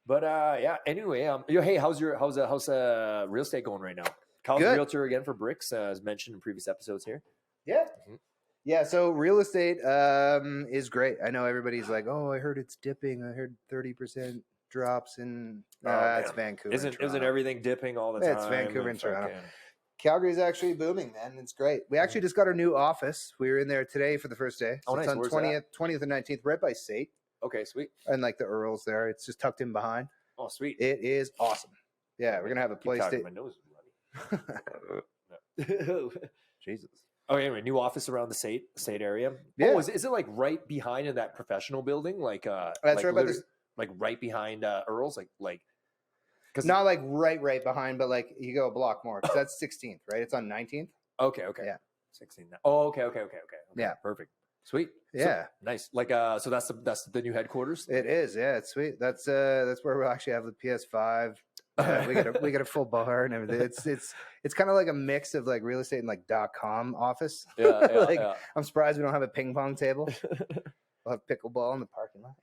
but yeah. Anyway, hey, how's real estate going right now? Kyle's a realtor again for BRIX, as mentioned in previous episodes here. Yeah. Mm-hmm. Yeah, so real estate is great. I know everybody's like, oh, I heard it's dipping. I heard 30% drops in it's Vancouver. Isn't everything dipping all the time? It's Vancouver and Toronto. Calgary's actually booming, man. It's great. We actually just got our new office. We were in there today for the first day. So it's on 20th and 19th, right by Sate. Okay, sweet. And the Earls there. It's just tucked in behind. Oh, sweet. It is awesome. Yeah, we're gonna have a place. My nose is running. Jesus. Oh, anyway, new office around the Sate area. Yeah. Oh, is it right behind in that professional building? That's right by this. Right behind Earl's, because not right behind, but you go a block more because that's 16th, right? It's on 19th. Okay. Yeah, 16th. Oh, okay. Yeah, perfect, sweet. Yeah, so, nice. So that's the new headquarters. It is. Yeah, it's sweet. That's where we'll actually have the PS5. We got a full bar and everything. It's kind of like a mix of real estate and .com office. Yeah. I'm surprised we don't have a ping pong table. We'll have pickleball in the parking lot.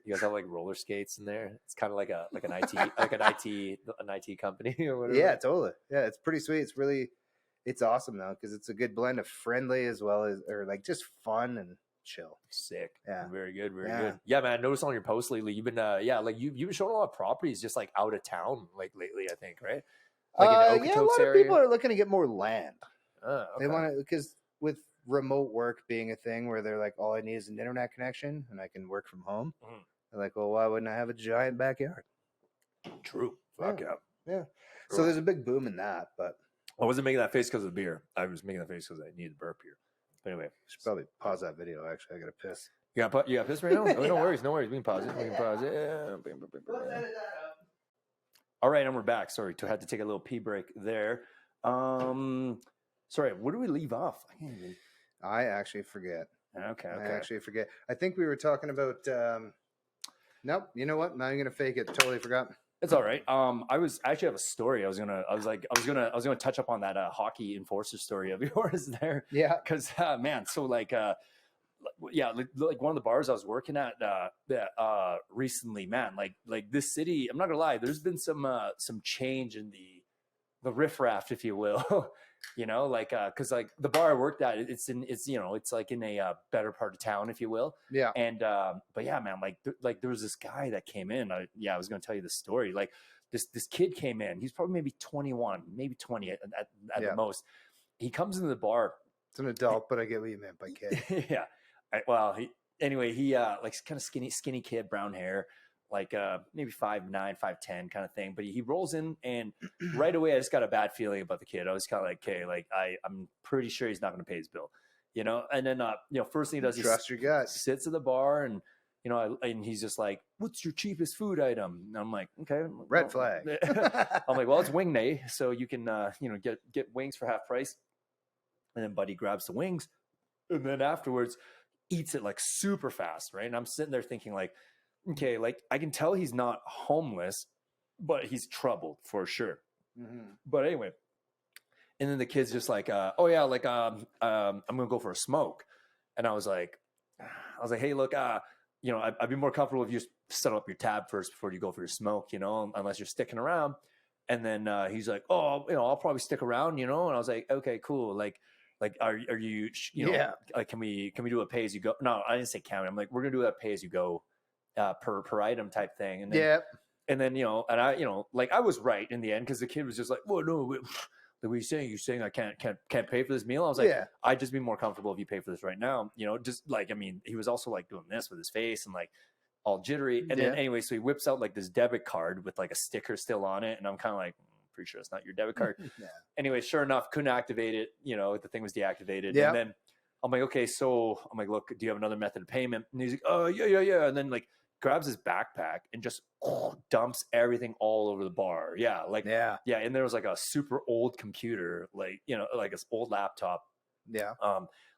You guys have roller skates in there. It's kind of like an IT company or whatever. Yeah, totally. Yeah, it's pretty sweet. It's awesome though because it's a good blend of friendly as well as just fun and chill. Sick. Yeah. Very good. Very good. Yeah, man. I noticed on your post lately, you've been you've been showing a lot of properties just out of town lately. I think right. In a lot of people are looking to get more land. Okay. They want to because with remote work being a thing where they're like, all I need is an internet connection and I can work from home. Mm-hmm. They're like, well, why wouldn't I have a giant backyard? True. Fuck yeah. Yeah. True. So there's a big boom in that, but I wasn't making that face because of the beer. I was making that face because I needed to burp here. But anyway, should probably pause that video. Actually, I got to piss. You got piss right now? Oh, no worries. We can pause it. Yeah. All right, and we're back. Sorry, had to take a little pee break there. Sorry, where do we leave off? I actually forget. Okay. I actually forget. I think we were talking about. Nope. You know what? Now I'm gonna fake it. Totally forgot. It's all right. I was actually have a story. I was gonna touch up on that hockey enforcer story of yours there. Yeah. Because man, so one of the bars I was working at recently, man, like this city. I'm not gonna lie. There's been some change in the riffraff, if you will. Because the bar I worked at, it's in a better part of town, if you will. Yeah. And but yeah, man, there was this guy that came in. I was going to tell you the story. This kid came in. He's probably maybe 21, maybe 20 at the most. He comes into the bar. It's an adult, but I get what you meant by kid. Yeah. He kind of skinny kid, brown hair. Maybe 5'9", 5'10" kind of thing. But he rolls in and right away I just got a bad feeling about the kid. I was kind of like, okay, I'm pretty sure he's not going to pay his bill. you know, and then, you know, first thing he does, Trust your gut. sits at the bar and, you know, and he's just like, what's your cheapest food item? And I'm like, okay. Red flag. I'm like, well, it's wing day. So you can, you know, get wings for half price. And then Buddy grabs the wings and then afterwards eats it like super fast. Right. And I'm sitting there thinking like, okay, like I can tell he's not homeless, but he's troubled for sure. Mm-hmm. But anyway, and then the kid's just like, oh yeah, like, I'm going to go for a smoke. And I was like, hey, look, you know, I'd be more comfortable if you set up your tab first before you go for your smoke, you know, unless you're sticking around. And then he's like, oh, you know, I'll probably stick around, you know. And I was like, okay, cool. Like, are you, you know, like, can we do a pay as you go? No, I didn't say count. I'm like, we're gonna do a pay as you go per item type thing. And then, and then, you know, and I, you know, like I was right in the end because the kid was just like, well, no, what are you saying? You're saying I can't pay for this meal? I was like, I'd just be more comfortable if you pay for this right now. You know, just like, I mean, he was also like doing this with his face and like all jittery. And then anyway, so he whips out like this debit card with like a sticker still on it. And I'm kind of like, pretty sure it's not your debit card. Anyway, sure enough, couldn't activate it. You know, the thing was deactivated. And then I'm like, okay, so I'm like, look, do you have another method of payment? And he's like, oh, yeah. And then like grabs his backpack and just dumps everything all over the bar. And there was like a super old computer, like, you know, like this old laptop.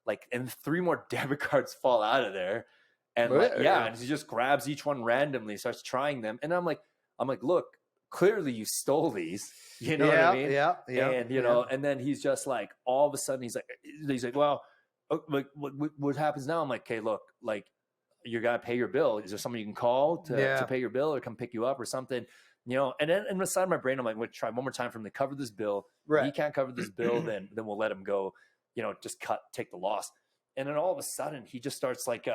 Like, and 3 more debit cards fall out of there. And like, and he just grabs each one randomly, starts trying them. And I'm like, look, clearly you stole these, you know what I mean? And, you know, and then he's just like, all of a sudden he's like, well, like what happens now? I'm like, okay, look, like you got to pay your bill. Is there someone you can call to pay your bill or come pick you up or something? You know, and then inside of my brain, I'm like, we'll try one more time for him to cover this bill. He can't cover this bill. then we'll let him go, you know, just take the loss. And then all of a sudden he just starts like,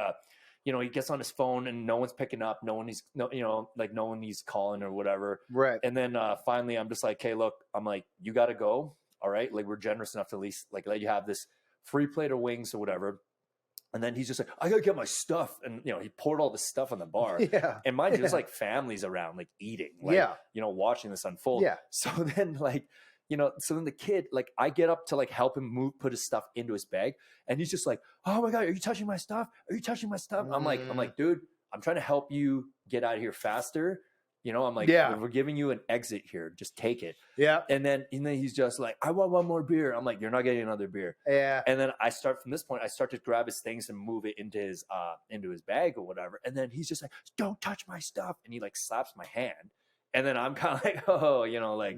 you know, he gets on his phone and no one's picking up. No one he's calling or whatever. And then finally I'm just like, hey, look, I'm like, you got to go. All right. Like, we're generous enough to at least like let you have this free plate of wings or whatever. And then he's just like, I got to get my stuff. And, you know, he poured all this stuff on the bar. And mind you, there's like families around like eating, like, you know, watching this unfold. So then like, you know, so then the kid, like, I get up to like help him put his stuff into his bag. And he's just like, oh my God, are you touching my stuff? Are you touching my stuff? I'm like, dude, I'm trying to help you get out of here faster. You know, I'm like, we're giving you an exit here. Just take it. And then he's just like, I want one more beer. I'm like, you're not getting another beer. And then from this point, I start to grab his things and move it into his bag or whatever. And then he's just like, don't touch my stuff. And he like slaps my hand. And then I'm kind of like, oh, you know, like,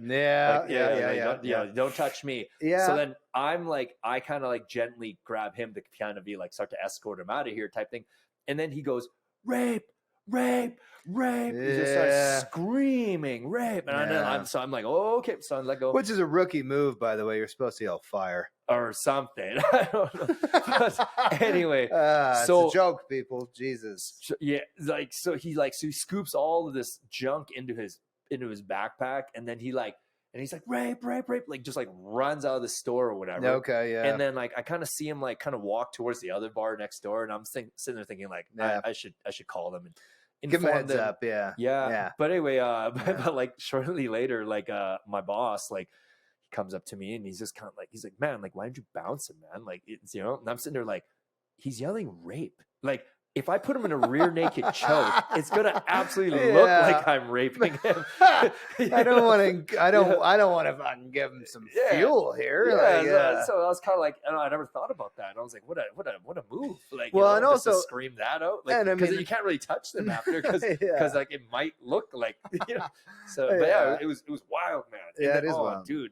don't touch me. So then I'm like, I kind of like gently grab him to kind of be like, start to escort him out of here type thing. And then he goes, rape. He just starts screaming, rape. And I'm like, oh, okay. So I let go. Which is a rookie move, by the way. You're supposed to yell fire. Or something. I don't know. But anyway. It's a joke, people. Jesus. Yeah. Like, so he scoops all of this junk into his backpack. And then he's like, rape, like just like runs out of the store or whatever. Okay. Yeah. And then like, I kind of see him like kind of walk towards the other bar next door. And I'm sitting there thinking like, I should call them and give him a heads them. up. Yeah. But anyway, but like shortly later, like my boss, like, he comes up to me and he's just kind of like, he's like, man, like, why did you bounce him, man? Like, it's, you know, and I'm sitting there like, he's yelling rape. Like, if I put him in a rear naked choke, it's gonna absolutely look like I'm raping him. I don't want to fucking give him some fuel here. So I was kind of like, I never thought about that. And I was like, what a move! Like, well, and just also to scream that out, like, because you can't really touch them after, because like it might look like, you know. So, but it was wild, man. It is wild, dude.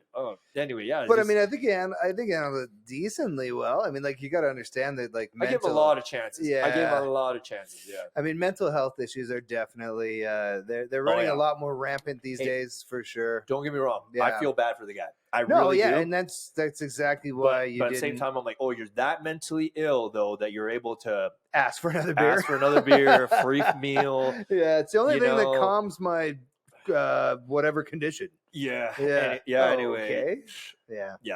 Anyway, But I mean, I think he handled it decently well. I mean, like, you got to understand that, like, I give him a lot of chances. I gave him a lot of chances. I mean, mental health issues are definitely they're running a lot more rampant these days, for sure. Don't get me wrong. I feel bad for the guy. I really do. And that's exactly why you. But at the same time, I'm like, oh, you're that mentally ill though that you're able to ask for another beer, free meal. Yeah, it's the only thing that calms my whatever condition. Anyway,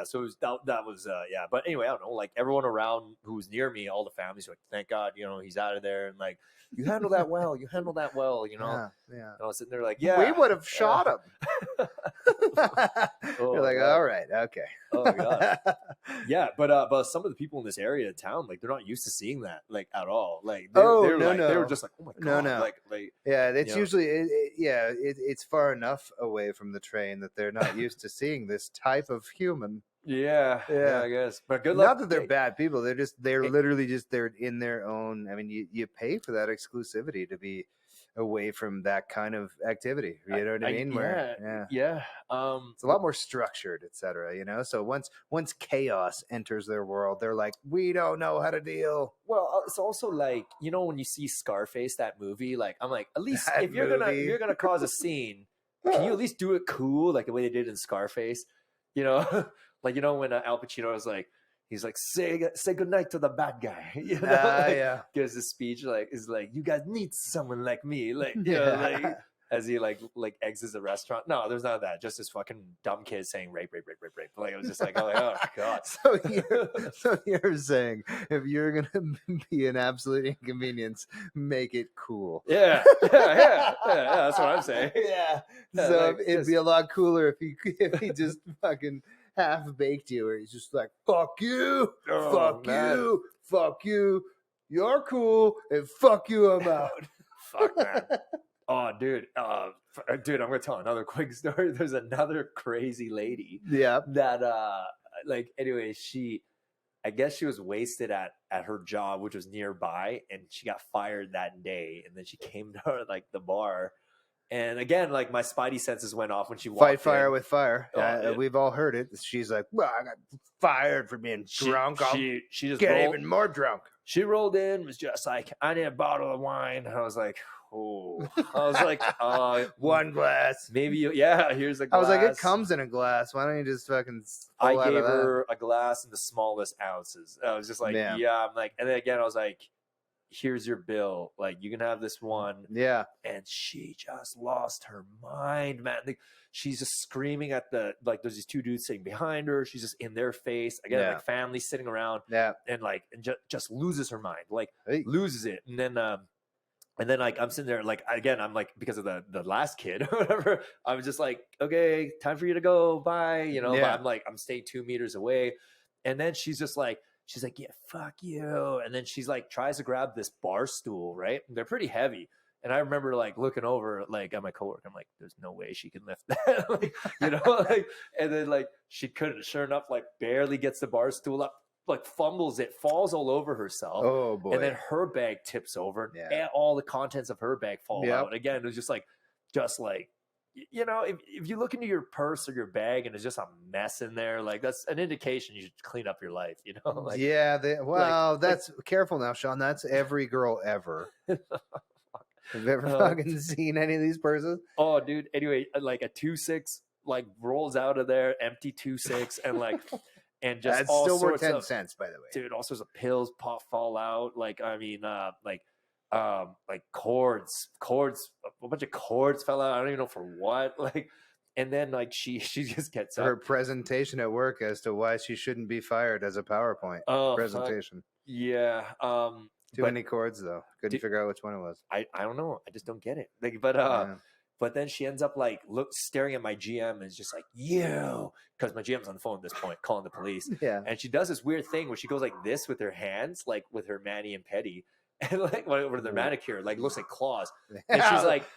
so it was, that was but anyway, I don't know, like, everyone around who was near me, all the families were like, thank God, you know, he's out of there, and like, you handled that well, you know. And I was sitting there like, we would have shot him. You're like, all right, okay. Oh my God. but some of the people in this area of town, like they're not used to seeing that like at all. Like they were just like, oh my god, no. like yeah, it's usually it's far enough away from the train that they're not used to seeing this type of human. Yeah, I guess. But good luck. Not that they're bad people. They're literally just they're in their own. I mean, you pay for that exclusivity to be away from that kind of activity. You know what I mean? Yeah. It's a lot more structured, etc. You know, so once chaos enters their world, they're like, we don't know how to deal. Well, it's also like, you know, when you see Scarface, that movie, like I'm like, at least if you're gonna cause a scene, can you at least do it cool, like the way they did in Scarface? You know, like, you know, when Al Pacino was like, he's like, say goodnight to the bad guy. You know, gives a speech is like, you guys need someone like me, like, you know, like as he like exits the restaurant. No, there's none of that. Just this fucking dumb kid saying rape. Like it was just like, oh god. So you're saying if you're gonna be an absolute inconvenience, make it cool. Yeah. That's what I'm saying. Yeah. So like, it'd be a lot cooler if he just fucking half baked you, or he's just like, fuck you, fuck you, you're cool, and fuck you, I'm out. Fuck, man. Oh, dude, I'm gonna tell another quick story. There's another crazy lady. Yeah. That like, anyway, I guess she was wasted at her job, which was nearby, and she got fired that day. And then she came to like the bar. And again, like my spidey senses went off when she walked Fight fire in. with fire. We've all heard it. She's like, well, I got fired for being drunk. She just get even more drunk. She rolled in, was just like, I need a bottle of wine. I was like, one glass. Maybe here's a glass. I was like, it comes in a glass. Why don't you just fucking I gave her a glass in the smallest ounces. I was just like, I'm like, and then again, I was like, here's your bill, like you can have this one. And she just lost her mind, man. Like, she's just screaming at like there's these two dudes sitting behind her, she's just in their face again, like family sitting around, and like just loses her mind, like loses it. And then like I'm sitting there, like again, I'm like, because of the last kid or whatever, I was just like, okay, time for you to go, bye, you know. But I'm staying 2 meters away. And then she's like, yeah, fuck you. And then she's like, tries to grab this bar stool, right? They're pretty heavy. And I remember like looking over like at my coworker, I'm like, there's no way she can lift that. Like, you know, like, and then like she couldn't, sure enough, like barely gets the bar stool up, like fumbles it, falls all over herself. Oh boy. And then her bag tips over and all the contents of her bag fall out. Again, it was just like, you know, if you look into your purse or your bag and it's just a mess in there, like that's an indication you should clean up your life, you know? Like, that's careful now, Shawn. That's every girl ever. Have you ever fucking seen any of these purses? Oh, dude. Anyway, like a 2.6 like rolls out of there, empty 2.6, and like, and just that's all still worth sorts 10 of, cents, by the way. Dude, all sorts of pills fall out. Like, I mean, like cords, a bunch of cords fell out. I don't even know for what. Like, and then like she just gets her up. Presentation at work as to why she shouldn't be fired as a PowerPoint presentation. Yeah. Too many cords though. Couldn't figure out which one it was. I don't know. I just don't get it. Like, but then she ends up like staring at my GM and is just like, you, because my GM's on the phone at this point, calling the police. And she does this weird thing where she goes like this with her hands, like with her mani and pedi, and like over their manicure, like looks like claws. And she's like, it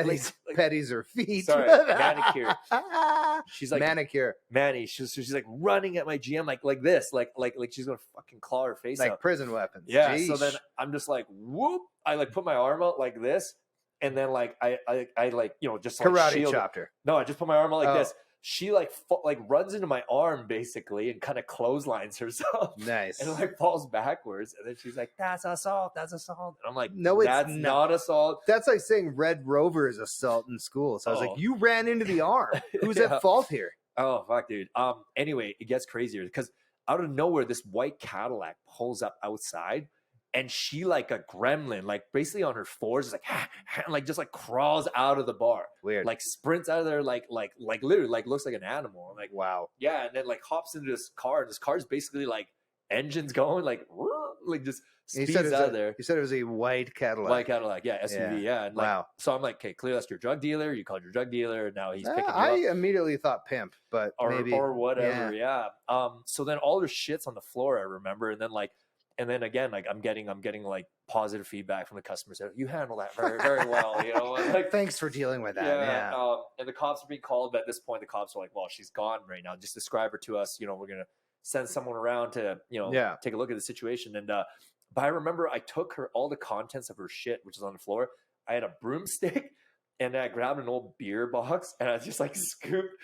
was like petties or feet. Sorry, manicure. She's like manicure, Manny. She's like running at my GM like this, like she's gonna fucking claw her face like out. Prison weapons. Yeah. Jeesh. So then I'm just like, whoop. I like put my arm out like this, and then like I like, you know, just like karate chopped her. No, I just put my arm out like this. She like runs into my arm basically and kind of clotheslines herself. Nice. And like falls backwards. And then she's like, that's assault. And I'm like, no, that's not assault. That's like saying Red Rover is assault in school. So I was like, you ran into the arm. Who's at fault here? Oh, fuck, dude. Anyway, it gets crazier because out of nowhere, this white Cadillac pulls up outside. And she, like a gremlin, like basically on her fours, is like just like crawls out of the bar. Weird. Like sprints out of there, like literally, like looks like an animal. I'm like, wow. Yeah, and then like hops into this car, and this car is basically like engine's going like just speeds out of there. You said it was a white Cadillac. White Cadillac, yeah, SUV, yeah. And like, wow. So I'm like, okay, clearly that's your drug dealer. You called your drug dealer, and now he's picking you up. I immediately thought pimp, but maybe or whatever, yeah. So then all their shit's on the floor, I remember, and then again, like I'm getting like positive feedback from the customers. You handle that very, very well, you know. And like, thanks for dealing with that. Yeah. And the cops are being called. But at this point, the cops are like, "Well, she's gone right now. Just describe her to us. You know, we're gonna send someone around to, you know, take a look at the situation." And but I remember I took her all the contents of her shit, which is on the floor. I had a broomstick. And I grabbed an old beer box and I just like scooped,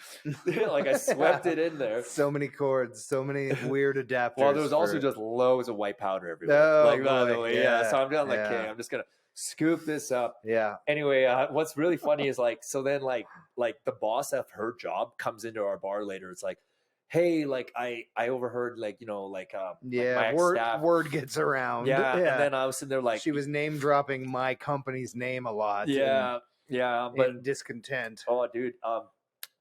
like I swept it in there. So many cords, so many weird adapters. Well, there was also just loads of white powder everywhere. Like, by the way, yeah. So I'm just like, okay, I'm just gonna scoop this up. Yeah. Anyway, what's really funny is like, so then like the boss of her job comes into our bar later. It's like, hey, like I overheard, like, you know, like my word gets around. Yeah. And then I was sitting there like, she was name dropping my company's name a lot. Yeah. Yeah, but discontent. Oh, dude.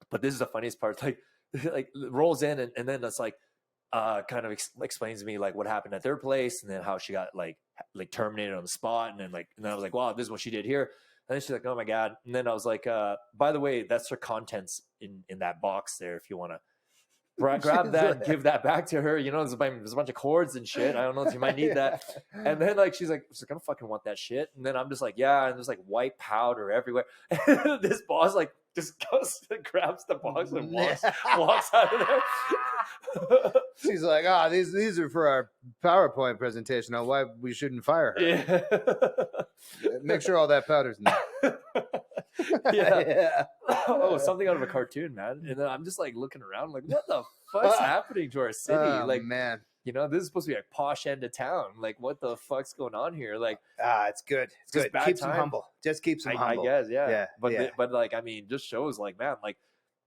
But this is the funniest part. Like rolls in and then it's like, kind of explains to me like what happened at their place and then how she got like terminated on the spot and then I was like, wow, this is what she did here. And then she's like, oh my god. And then I was like, by the way, that's her contents in that box there. If you want to grab that and give that back to her, you know, there's a bunch of cords and shit. I don't know if you might need that. And then like she's like, I don't fucking want that shit. And then I'm just like, yeah, and there's like white powder everywhere. And this boss like just goes and grabs the box and walks out of there. She's like, these are for our PowerPoint presentation on why we shouldn't fire her. Yeah. Make sure all that powder's in there. Yeah. Oh, something out of a cartoon, man. And then I'm just like looking around, like, what the fuck's happening to our city? Like, man, you know, this is supposed to be a posh end of town. Like, what the fuck's going on here? Like, it's good. It's good. Keeps them humble. Just keeps them humble. I guess, yeah. But like, I mean, just shows like, man,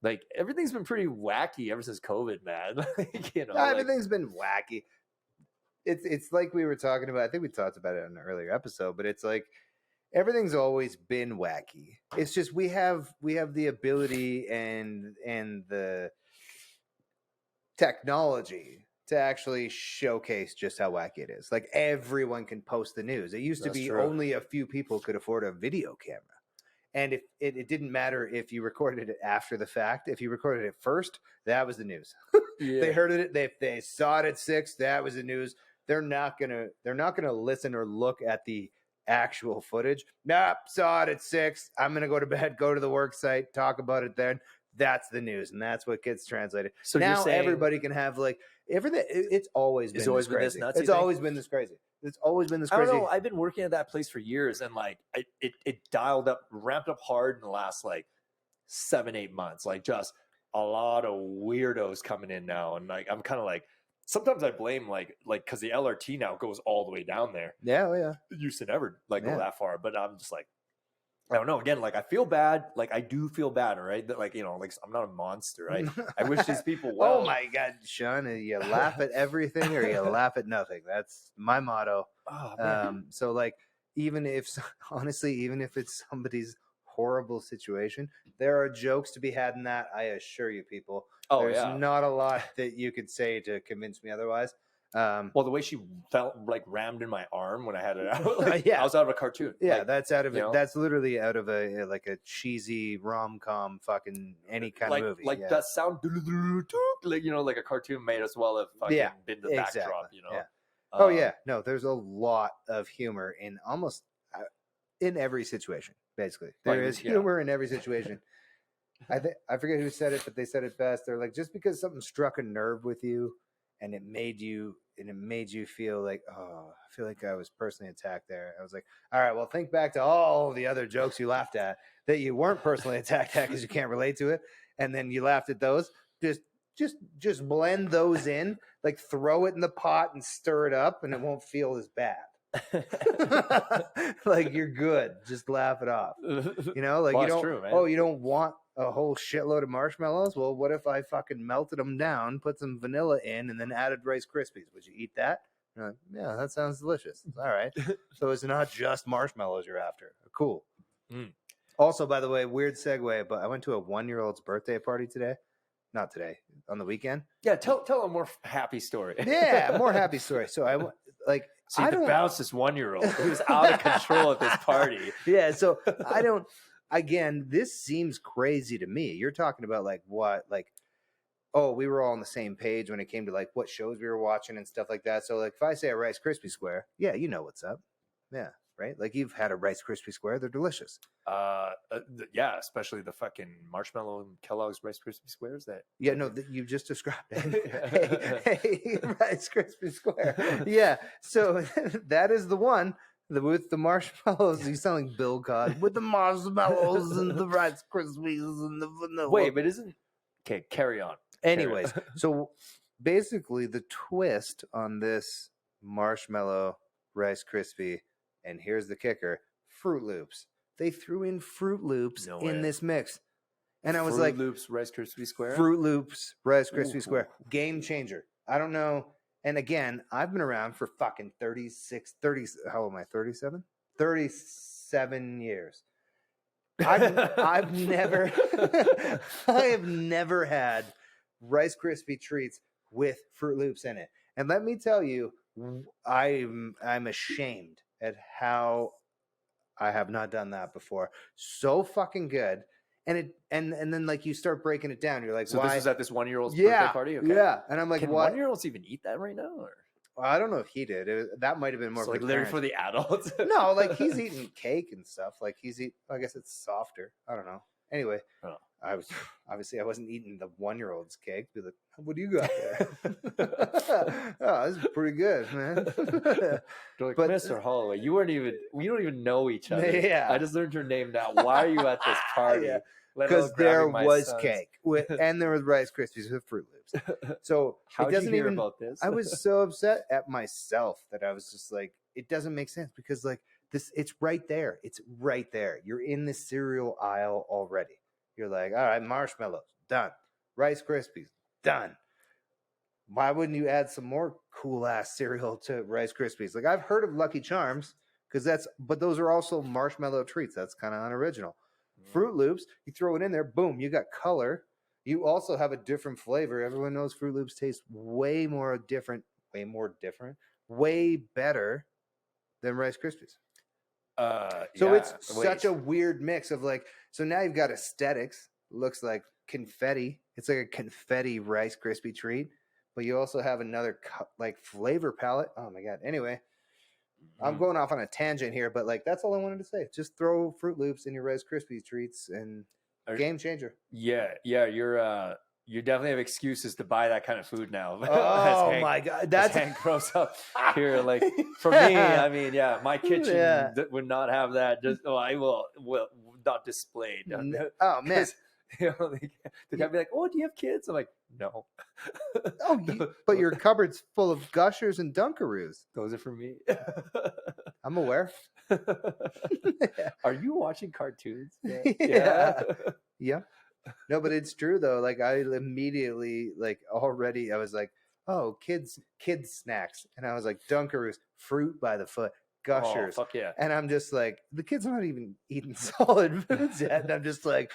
like everything's been pretty wacky ever since COVID, man. Like, you know, everything's been wacky. It's like we were talking about. I think we talked about it in an earlier episode, but it's like, everything's always been wacky. It's just we have the ability and the technology to actually showcase just how wacky it is. Like everyone can post the news. It used to be only a few people could afford a video camera. And if it didn't matter if you recorded it after the fact, if you recorded it first, that was the news. Yeah. They heard it, they saw it at 6, that was the news. They're not gonna listen or look at the actual footage. Nope, saw it at 6. I'm gonna go to bed, go to the work site, talk about it then. That's the news, and that's what gets translated. So now everybody can have like everything. It's always been this crazy. It's always been this crazy. It's always been this crazy. I don't know. I've been working at that place for years, and like it dialed up, ramped up hard in the last like 7-8 months. Like just a lot of weirdos coming in now, and like I'm kind of like. Sometimes I blame like because the LRT now goes all the way down there. Yeah, yeah. It used to never go that far, but I'm just like, I don't know. Again, like I feel bad. Like I do feel bad, all right? That like, you know, like I'm not a monster, right? I wish these people well. Oh my God, Shawn, you laugh at everything or you laugh at nothing. That's my motto. Oh, so like even if it's somebody's horrible situation, there are jokes to be had in that. I assure you, people. There's not a lot that you could say to convince me otherwise. Well, the way she felt like rammed in my arm when I had it out, like, I was out of a cartoon. Yeah, like, that's out of it. Know? That's literally out of a like a cheesy rom-com, fucking any kind of movie. Like that sound, like you know, like a cartoon made as well have fucking been the backdrop. You know. Yeah. No, there's a lot of humor in almost in every situation. Basically, there is humor in every situation. I forget who said it, but they said it best. They're like, just because something struck a nerve with you, and it made you feel like, oh, I feel like I was personally attacked there. I was like, all right, well, think back to all the other jokes you laughed at that you weren't personally attacked at because you can't relate to it, and then you laughed at those. Just blend those in, like throw it in the pot and stir it up, and it won't feel as bad. Like you're good, just laugh it off, you know, like you don't true, man. You don't want a whole shitload of marshmallows. Well, what if I fucking melted them down, put some vanilla in, and then added Rice Krispies? Would you eat that? Like, yeah, that sounds delicious. All right. So it's not just marshmallows you're after. Cool. Also, by the way, weird segue, but I went to a 1-year-old's birthday party today. not today, on the weekend. Yeah, tell a more happy story. Yeah, more happy story. So I like. So you had to bounce this 1-year-old. He was out of control at this party. Yeah, so I don't. Again, this seems crazy to me. You're talking about like what, like, oh, we were all on the same page when it came to like what shows we were watching and stuff like that. So like, if I say a Rice Krispie Square, yeah, you know what's up. Yeah, right. Like you've had a Rice Krispie Square; they're delicious. Yeah, especially the fucking marshmallow and Kellogg's Rice Krispie Squares. That no, you just described it. hey, Rice Krispie Square. Yeah, so that is the one with the marshmallows. You sound like Bill Cod with the marshmallows and the Rice Krispies and the vanilla. Wait, but okay? Carry on. Anyways, so basically the twist on this marshmallow Rice Krispie, and here's the kicker: Fruit Loops. They threw in Fruit Loops in this mix. And I was like, Fruit Loops Rice Krispie Square? Fruit Loops Rice Krispie Square. Game changer. I don't know. And again, I've been around for fucking 30, how old am I? 37? 37 years. I've never, I have never had Rice Krispie treats with Fruit Loops in it. And let me tell you, I'm ashamed at how I have not done that before. So fucking good. And then like you start breaking it down. You're like, so why? This was at this 1-year-old's birthday party? Okay. Yeah. And I'm like, can why? 1-year-olds even eat that right now? Or? Well, I don't know if he did. That might have been more so for like literally for the adults. No, like he's eating cake and stuff. Like I guess it's softer. I don't know. Anyway, I wasn't eating the 1-year-old's cake. Be like, what do you got there? Oh, this is pretty good, man. Like, but Mr. Holloway, we don't even know each other. Yeah. I just learned your name now. Why are you at this party? Yeah. Because there was cake and there was Rice Krispies with Fruit Loops. So how did you hear about this? I was so upset at myself that I was just like, it doesn't make sense because like this, it's right there. It's right there. You're in the cereal aisle already. You're like, all right, marshmallows, done. Rice Krispies, done. Why wouldn't you add some more cool ass cereal to Rice Krispies? Like I've heard of Lucky Charms but those are also marshmallow treats. That's kind of unoriginal. Fruit Loops, you throw it in there, boom, you got color. You also have a different flavor. Everyone knows Fruit Loops taste way better than Rice Krispies. So it's such a weird mix of like, so now you've got aesthetics, looks like confetti. It's like a confetti Rice Krispie treat, but you also have another like flavor palette. Oh my God. Anyway, I'm going off on a tangent here, but like that's all I wanted to say. Just throw Fruit Loops in your Rice Krispie treats and game changer. Yeah, you definitely have excuses to buy that kind of food now. Oh my God, that's Hank grows up here. Like for me, I mean, yeah, my kitchen would not have that. I will not displayed. Oh man. You know, the guy be like, "Oh, do you have kids?" I'm like, "No." But your cupboard's full of Gushers and Dunkaroos. Those are for me. I'm aware. Are you watching cartoons? Yeah. No, but it's true though. Like I immediately, like already, I was like, "Oh, kids snacks," and I was like, "Dunkaroos, fruit by the foot." Gushers. Oh, fuck yeah. And I'm just like, the kids are not even eating solid foods yet. And I'm just like,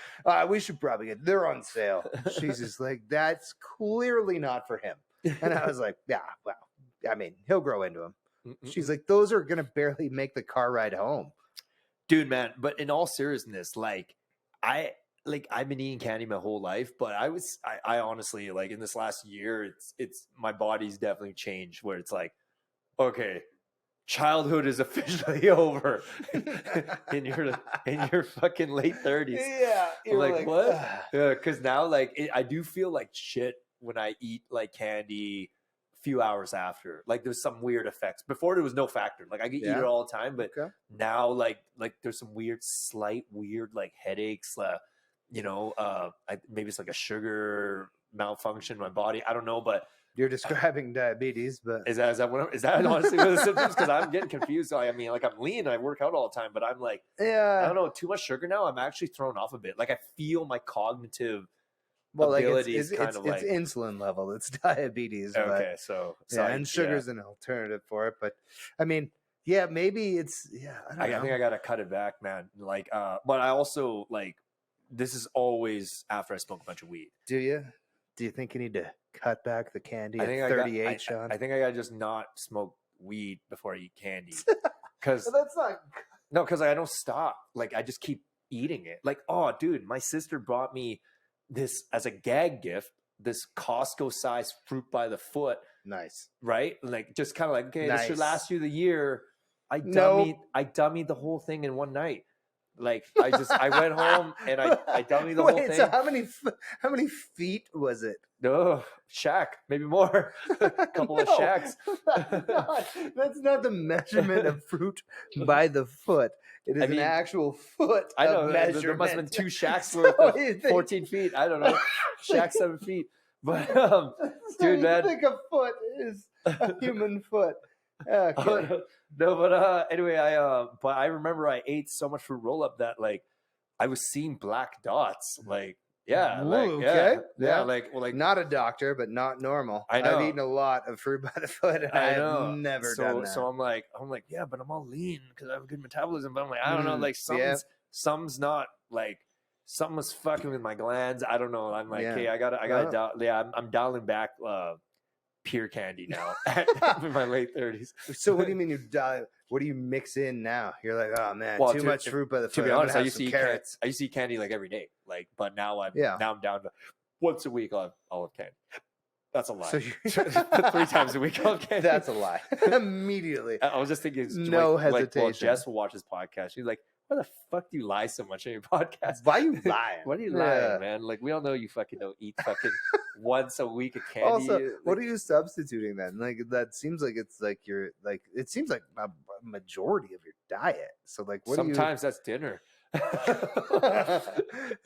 we should probably they're on sale. She's just like, that's clearly not for him. And I was like, yeah, well, I mean, he'll grow into them. She's like, those are going to barely make the car ride home. Dude, man. But in all seriousness, I've been eating candy my whole life, but I honestly, like in this last year, it's my body's definitely changed where it's like, okay, childhood is officially over in your fucking late 30s. Yeah. I'm like what? Yeah, because now I do feel like shit when I eat like candy a few hours after. Like there's some weird effects. Before there was no factor. Like I could eat it all the time, but now like there's some slight weird like headaches. Maybe it's like a sugar malfunction in my body. I don't know, but you're describing diabetes, but is that honestly one of the symptoms? Because I'm getting confused. So, I mean, like I'm lean, I work out all the time, but I'm like, I don't know, too much sugar now. I'm actually thrown off a bit. Like I feel my cognitive abilities it's insulin level. It's diabetes. Okay, so and sugar's an alternative for it. But I mean, yeah, maybe it's I think I gotta cut it back, man. Like, but I also like this is always after I smoke a bunch of weed. Do you? Do you think you need to cut back the candy I at think 38, Shawn? I think I gotta just not smoke weed before I eat candy. Because That's not. no, because I don't stop. Like I just keep eating it. Like, oh, dude, my sister brought me this as a gag gift. This Costco size fruit by the foot. Nice. Right? Like just kind of like, okay, this should Nice. last you the year. I Nope. dummied the whole thing in one night. Like I went home and I dummied the whole thing. So how many feet was it? No, shack, maybe more. A couple of shacks. That's not the measurement of fruit by the foot. It is an actual foot. I know. Measurement. There must have been 2 shacks worth of 14 feet. I don't know. Shack 7 feet. But dude, man. I think a foot is a human foot. Okay. No, but anyway, I remember I ate so much fruit roll up that like I was seeing black dots. Like, yeah, Ooh, like okay. yeah, like not a doctor, but not normal. I know. I've eaten a lot of fruit by the foot, and I have never done that. So I'm like, yeah, but I'm all lean because I have good metabolism. But I'm like, I don't know, like something's not like something was fucking with my glands. I don't know. I'm like, hey, I gotta I'm dialing back pure candy now in my late 30s. So what do you mean what do you mix in now? You're like, oh man, too much fruit by the foot. To be honest, I used to eat candy like every day. Like, but now I'm down to once a week I'll have candy. That's a lie. So 3 times a week I'll have candy. That's a lie. Immediately. I was just thinking, no hesitation. Well, Jess will watch this podcast. She's like, why the fuck do you lie so much on your podcast? Why are you lying? Why do you lie, man? Like, we all know you fucking don't eat fucking once a week of candy. Also, what are you substituting then? Like, that seems like it's like it seems like a majority of your diet. So, like, sometimes that's dinner.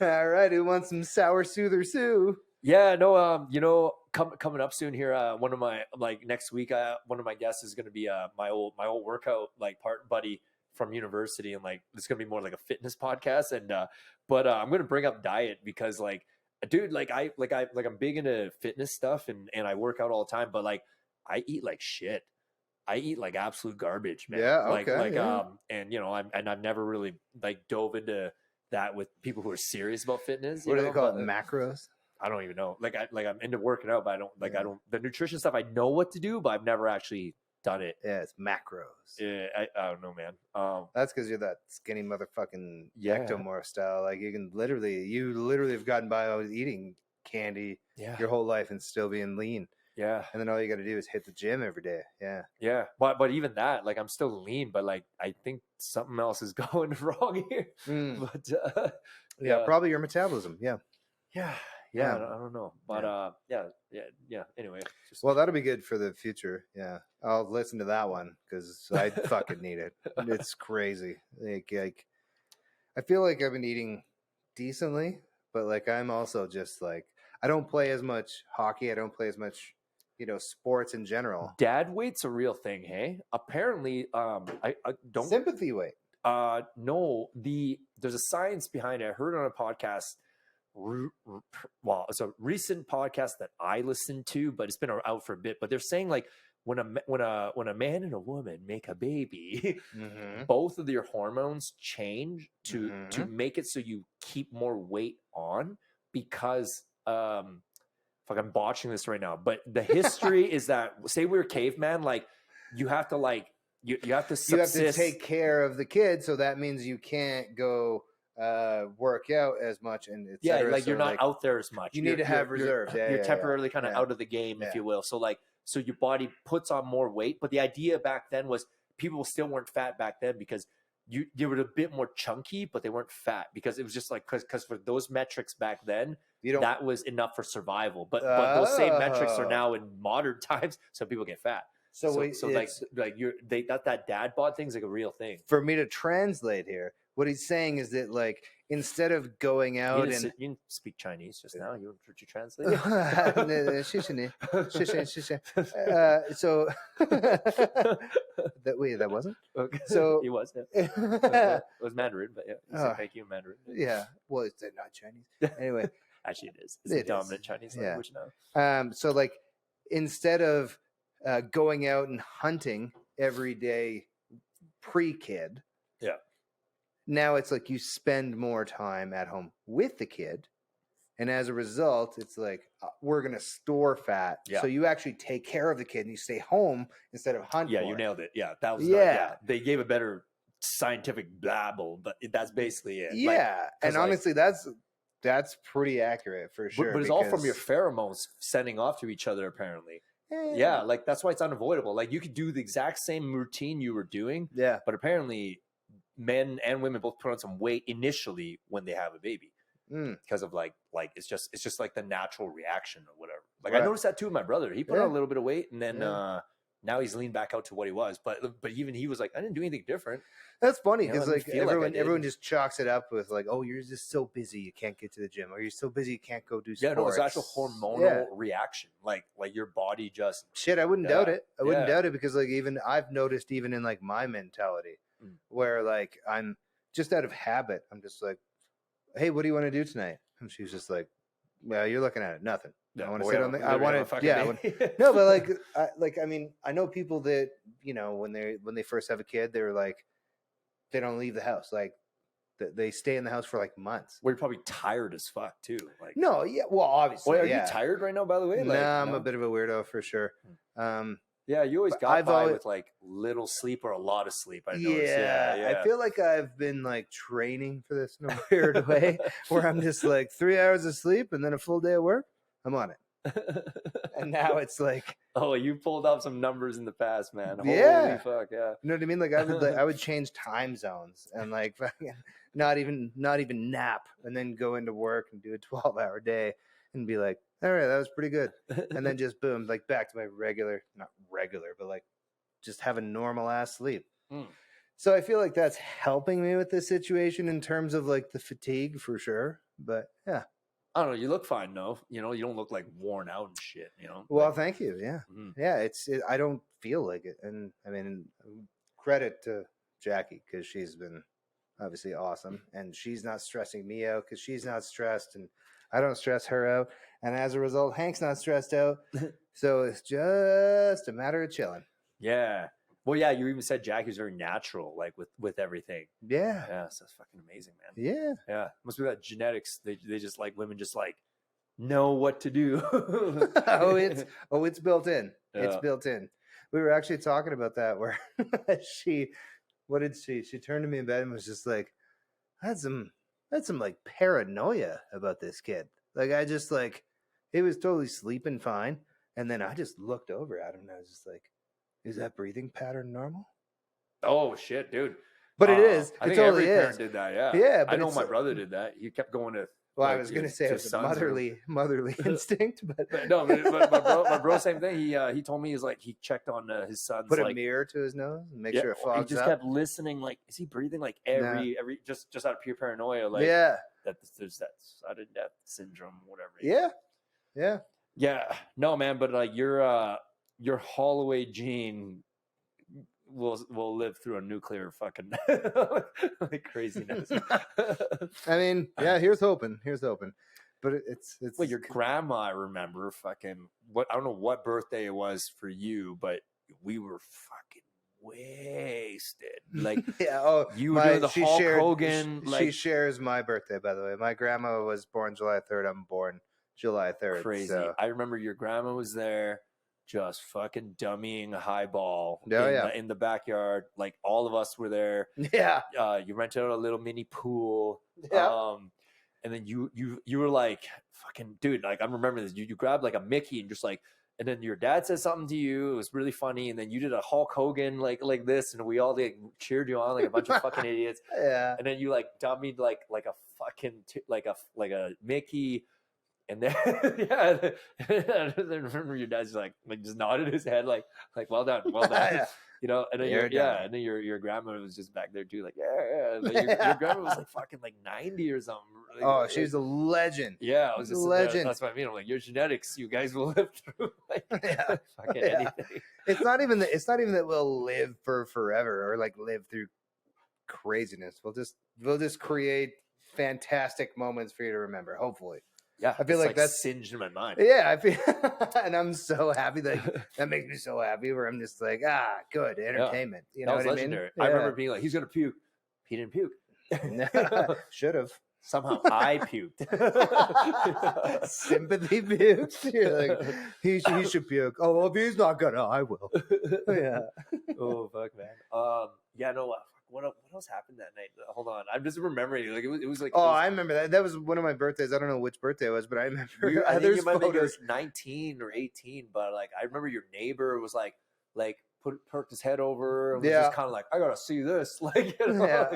All right, who wants some sour soother Sue? Yeah, no, coming up soon here. One of my next week, one of my guests is going to be my old workout buddy from university, and like it's gonna be more like a fitness podcast. And but I'm gonna bring up diet because like, dude, I'm big into fitness stuff and I work out all the time, but like I eat like shit. I eat like absolute garbage, man. Yeah, okay. And I've never really like dove into that with people who are serious about fitness. What do they call it? Macros? I don't even know. I'm into working out, but I don't the nutrition stuff. I know what to do, but I've never actually done it. Yeah, it's macros. Yeah, I don't know, man. That's because you're that skinny motherfucking ectomorph style. Like you literally have gotten by always eating candy your whole life and still being lean. Yeah. And then all you got to do is hit the gym every day. Yeah. Yeah. But even that, like I'm still lean, but like I think something else is going wrong here. But probably your metabolism. Yeah. Yeah, I don't know, but yeah. Anyway, well, that'll be good for the future. Yeah, I'll listen to that one because I fucking need it. It's crazy. Like I feel like I've been eating decently, but like I'm also just like I don't play as much hockey. I don't play as much, sports in general. Dad weight's a real thing, hey? Apparently, I don't sympathy weight. No, there's a science behind it. I heard it on a podcast. Well, it's a recent podcast that I listened to, but it's been out for a bit. But they're saying like when a man and a woman make a baby, both of your hormones change to make it so you keep more weight on because fuck, I'm botching this right now. But the history is that say we're caveman, like you have to like you have to subsist. You have to take care of the kid, so that means you can't go work out as much and you're not out there as much. You need to have reserves. You're temporarily kind of out of the game, if you will. So so your body puts on more weight. But the idea back then was people still weren't fat back then because you were a bit more chunky, but they weren't fat because it was just like because for those metrics back then, that was enough for survival. But those same metrics are now in modern times, so people get fat. So that dad bod thing's like a real thing. For me to translate here, what he's saying is that like instead of going out you didn't speak Chinese just now. You translate. So that wasn't. Okay. So he was. Yeah. It was Mandarin, but yeah, he said thank you in Mandarin. Yeah. Well, it's not Chinese. Anyway, actually, it is. It's the dominant Chinese language now. So like instead of going out and hunting every day pre-kid. Yeah. Now it's like you spend more time at home with the kid And as a result, it's like, we're going to store fat. Yeah. So you actually take care of the kid and you stay home instead of hunt. Yeah, for you it. nailed it. Yeah, that was they gave a better scientific babble, but that's basically it. Yeah, like, and honestly, that's pretty accurate for sure. But it's all from your pheromones sending off to each other, apparently. Yeah, like that's why it's unavoidable. Like you could do the exact same routine you were doing. Yeah, but apparently, men and women both put on some weight initially when they have a baby. Because of like it's just like the natural reaction or whatever. Like I noticed that too with my brother. He put on a little bit of weight, and then now he's leaned back out to what he was. But even he was like, I didn't do anything different. That's funny because like everyone just chalks it up with like, oh, you're just so busy you can't get to the gym, or you're so busy you can't go do sports. Yeah, no, it's actual hormonal reaction. Like your body just shit. I wouldn't doubt it. I wouldn't doubt it because like even I've noticed even in like my mentality where like I'm just out of habit. I'm just like, hey, what do you want to do tonight? And she's just like, well, you're looking at it. Nothing. I want to sit on the. I want to. No, but like, I mean, I know people that when they first have a kid, they're like, they don't leave the house. Like, they stay in the house for like months. Well, you're probably tired as fuck too. Like, no, yeah, well, obviously, are you tired right now? By the way, like, I'm a bit of a weirdo for sure. Yeah, you always got by with like little sleep or a lot of sleep. I noticed. Yeah, I feel like I've been like training for this in a weird way, where I'm just like 3 hours of sleep and then a full day of work. I'm on it. And now it's like, oh, you pulled off some numbers in the past, man. Yeah. Holy fuck, yeah. You know what I mean? Like I would change time zones and like not even nap and then go into work and do a 12-hour day and be like, all right, that was pretty good. And then just boom, like back to my not regular, but like just have a normal ass sleep. So I feel like that's helping me with this situation in terms of like the fatigue for sure. But yeah. I don't know. You look fine, though. You don't look like worn out and shit. Well, thank you. Yeah, yeah. I don't feel like it, and I mean, credit to Jackie because she's been obviously awesome, and she's not stressing me out because she's not stressed, and I don't stress her out, and as a result, Hank's not stressed out. So it's just a matter of chilling. Yeah. Well, yeah. You even said Jackie's very natural, like with everything. Yeah. Yeah. So that's fucking amazing, man. Yeah. Yeah. Must be that genetics. They just like women just like know what to do. it's built in. Yeah. It's built in. We were actually talking about that where she turned to me in bed and was just like, I had some like paranoia about this kid. Like I just like, he was totally sleeping fine. And then I just looked over at him and I was just like, is that breathing pattern normal? Oh shit, dude! But it is. I think totally every parent did that. Yeah, yeah. But I know my brother did that. He kept going to. Well, I was going to say it was a motherly instinct, but no. But my bro, same thing. He told me he checked on his son's. Put a mirror to his nose and make sure it fogs up. He just kept listening. Like, is he breathing? Like every just out of pure paranoia. Like that there's that sudden death syndrome, whatever. Yeah. No, man. But like your Holloway gene will live through a nuclear fucking like craziness. I mean, yeah, here's hoping. But it's well, your grandma, I remember fucking I don't know what birthday it was for you, but we were fucking wasted. Like you were doing the Hulk Hogan. She shares my birthday, by the way. My grandma was born July 3rd. I'm born July 3rd. Crazy. So. I remember your grandma was there. Just fucking dummying a highball in the backyard. Like all of us were there. Yeah. You rented out a little mini pool. Yeah. And then you were like, fucking dude, like I'm remembering this. You grabbed like a Mickey and just like, and then your dad said something to you. It was really funny. And then you did a Hulk Hogan like this, and we all like cheered you on like a bunch of fucking idiots. Yeah. And then you like dummied like a fucking like a Mickey. And then, I remember your dad's like just nodded his head, like well done. Yeah. And then and then your grandma was just back there too, like yeah. Like your grandma was like fucking like 90 or something. Like, she's a legend. Yeah, I was just a legend. That's what I mean. I'm like, your genetics, you guys will live through fucking anything. It's not even that we'll live for forever or like live through craziness. We'll just create fantastic moments for you to remember. Hopefully. Yeah, I feel like that's singed in my mind. Yeah, I feel, and I'm so happy that makes me so happy. Where I'm just like, good entertainment. Yeah. You know what legendary. I mean? I remember being like, he's gonna puke. He didn't puke. Should have. Somehow I puked. Sympathy puked. You're like, he should puke. Oh, well, if he's not gonna, I will. Yeah. Oh fuck, man. Yeah, no. What else happened that night? Hold on, I'm just remembering. Like it was like. Oh, I remember that. That was one of my birthdays. I don't know which birthday it was, but I remember. I think you might be photos. 19 or 18, but like I remember your neighbor was like perked his head over and was just kind of like, I gotta see this. Like, you know,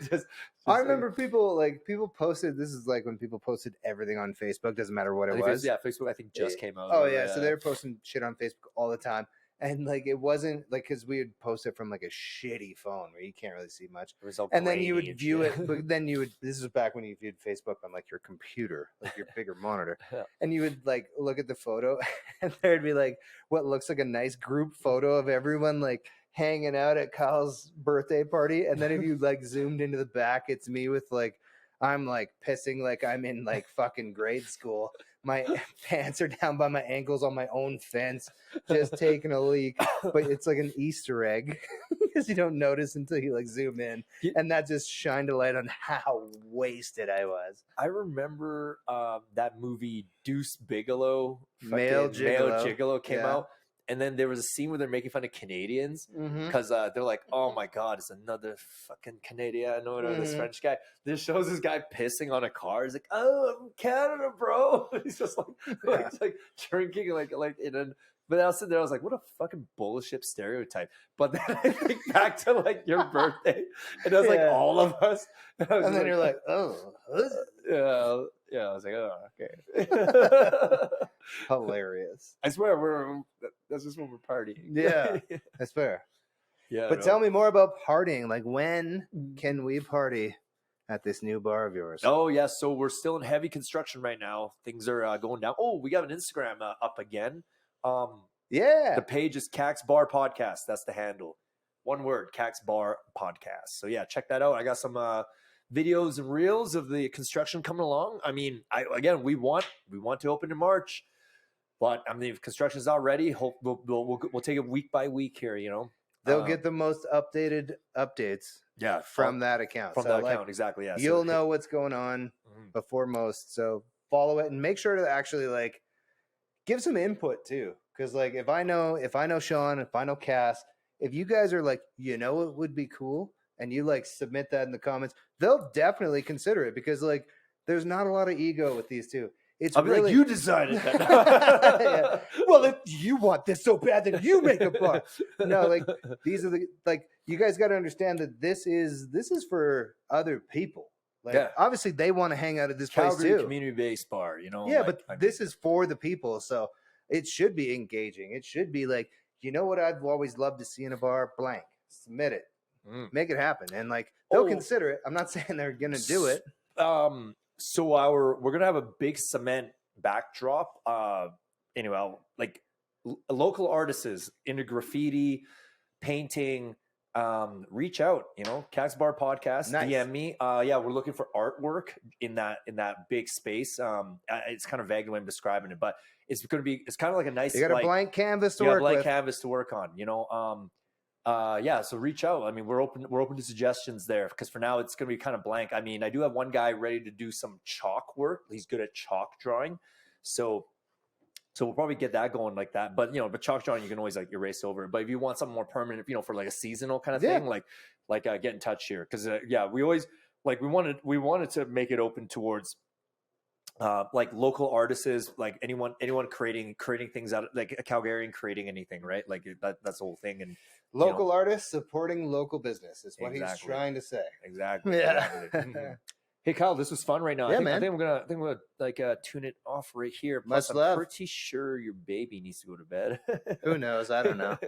just I remember people posted. This is like when people posted everything on Facebook. Doesn't matter what it was. Yeah, Facebook I think just came out. Oh yeah, so they're posting shit on Facebook all the time. And like it wasn't like because we would post it from like a shitty phone where you can't really see much, and then you would view it. But then you would. This is back when you viewed Facebook on like your computer, like your bigger monitor, and you would like look at the photo, and there'd be like what looks like a nice group photo of everyone like hanging out at Kyle's birthday party, and then if you like zoomed into the back, it's me with like I'm like pissing like I'm in like fucking grade school. My pants are down by my ankles on my own fence, just taking a leak. But it's like an Easter egg because you don't notice until you like zoom in. And that just shined a light on how wasted I was. I remember that movie Deuce Bigelow, Male Gigolo came out. And then there was a scene where they're making fun of Canadians because they're like, "Oh my God, it's another fucking Canadian or this French guy." This shows this guy pissing on a car. He's like, "Oh, I'm Canada, bro." He's just like drinking like in a. But I was sitting there, I was like, "What a fucking bullshit stereotype." But then I think back to like your birthday, and it was like all of us. And then like, you're like, "Oh, yeah." I was like, "Oh, okay." Hilarious. I swear that's just when we're partying. Yeah, that's fair. Yeah. But tell me more about partying. Like, when can we party at this new bar of yours? Oh, yeah. So we're still in heavy construction right now. Things are going down. Oh, we got an Instagram up again. The page is Kaks Bar Podcast. That's the handle. One word, Kaks Bar Podcast. So yeah, check that out. I got some videos and reels of the construction coming along. I mean, we want to open in March. But I mean, if construction's not ready, we'll take it week by week here. You know, they'll get the most updated updates. Yeah, from that account. From that account, exactly. Yeah, you'll know what's going on before most. So follow it and make sure to actually like give some input too. Because like if I know Shawn, if I know Cass, if you guys are like, you know, it would be cool, and you like submit that in the comments, they'll definitely consider it because like there's not a lot of ego with these two. I'll be like, you decided that. Well, if you want this so bad, then you make a bar. No, like these are you guys got to understand that this is for other people. Like, obviously they want to hang out at this Calgary place too. Community-based bar, you know. Yeah, but this is for the people, so it should be engaging. It should be like, you know what I've always loved to see in a bar? Blank. Submit it. Make it happen, and like they'll consider it. I'm not saying they're gonna do it. So we're gonna have a big cement backdrop. Anyway, like local artists into graffiti, painting. Reach out, you know, Kaks Bar Podcast. Nice. DM me. We're looking for artwork in that big space. It's kind of vague the way I'm describing it, but it's kind of like a nice. You got a blank canvas to work with. Canvas to work on. You know. So reach out. I mean, we're open to suggestions there because for now it's going to be kind of blank. I mean, I do have one guy ready to do some chalk work. He's good at chalk drawing. So we'll probably get that going like that. But, you know, chalk drawing, you can always like erase over it. But if you want something more permanent, you know, for like a seasonal kind of thing, get in touch here. Cause we always like, we wanted to make it open towards like local artists, like anyone creating things out, like a Calgarian creating anything, right? Like that's the whole thing. And local artists supporting local business is what he's trying to say. Exactly. Yeah. Hey Kyle, this was fun right now. Yeah, man. I think we're gonna like tune it off right here. Plus, I'm pretty sure your baby needs to go to bed. Who knows? I don't know.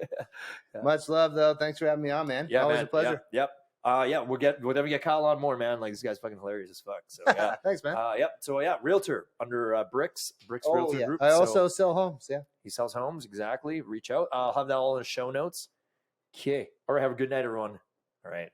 Much love though. Thanks for having me on, man. Yeah, always a pleasure. Yep. We'll definitely get Kyle on more, man. Like this guy's fucking hilarious as fuck. So yeah. Thanks, man. So realtor under BRIX Realtor Group. I also sell homes. Yeah. He sells homes, exactly. Reach out. I'll have that all in the show notes. Okay. All right, have a good night, everyone. All right.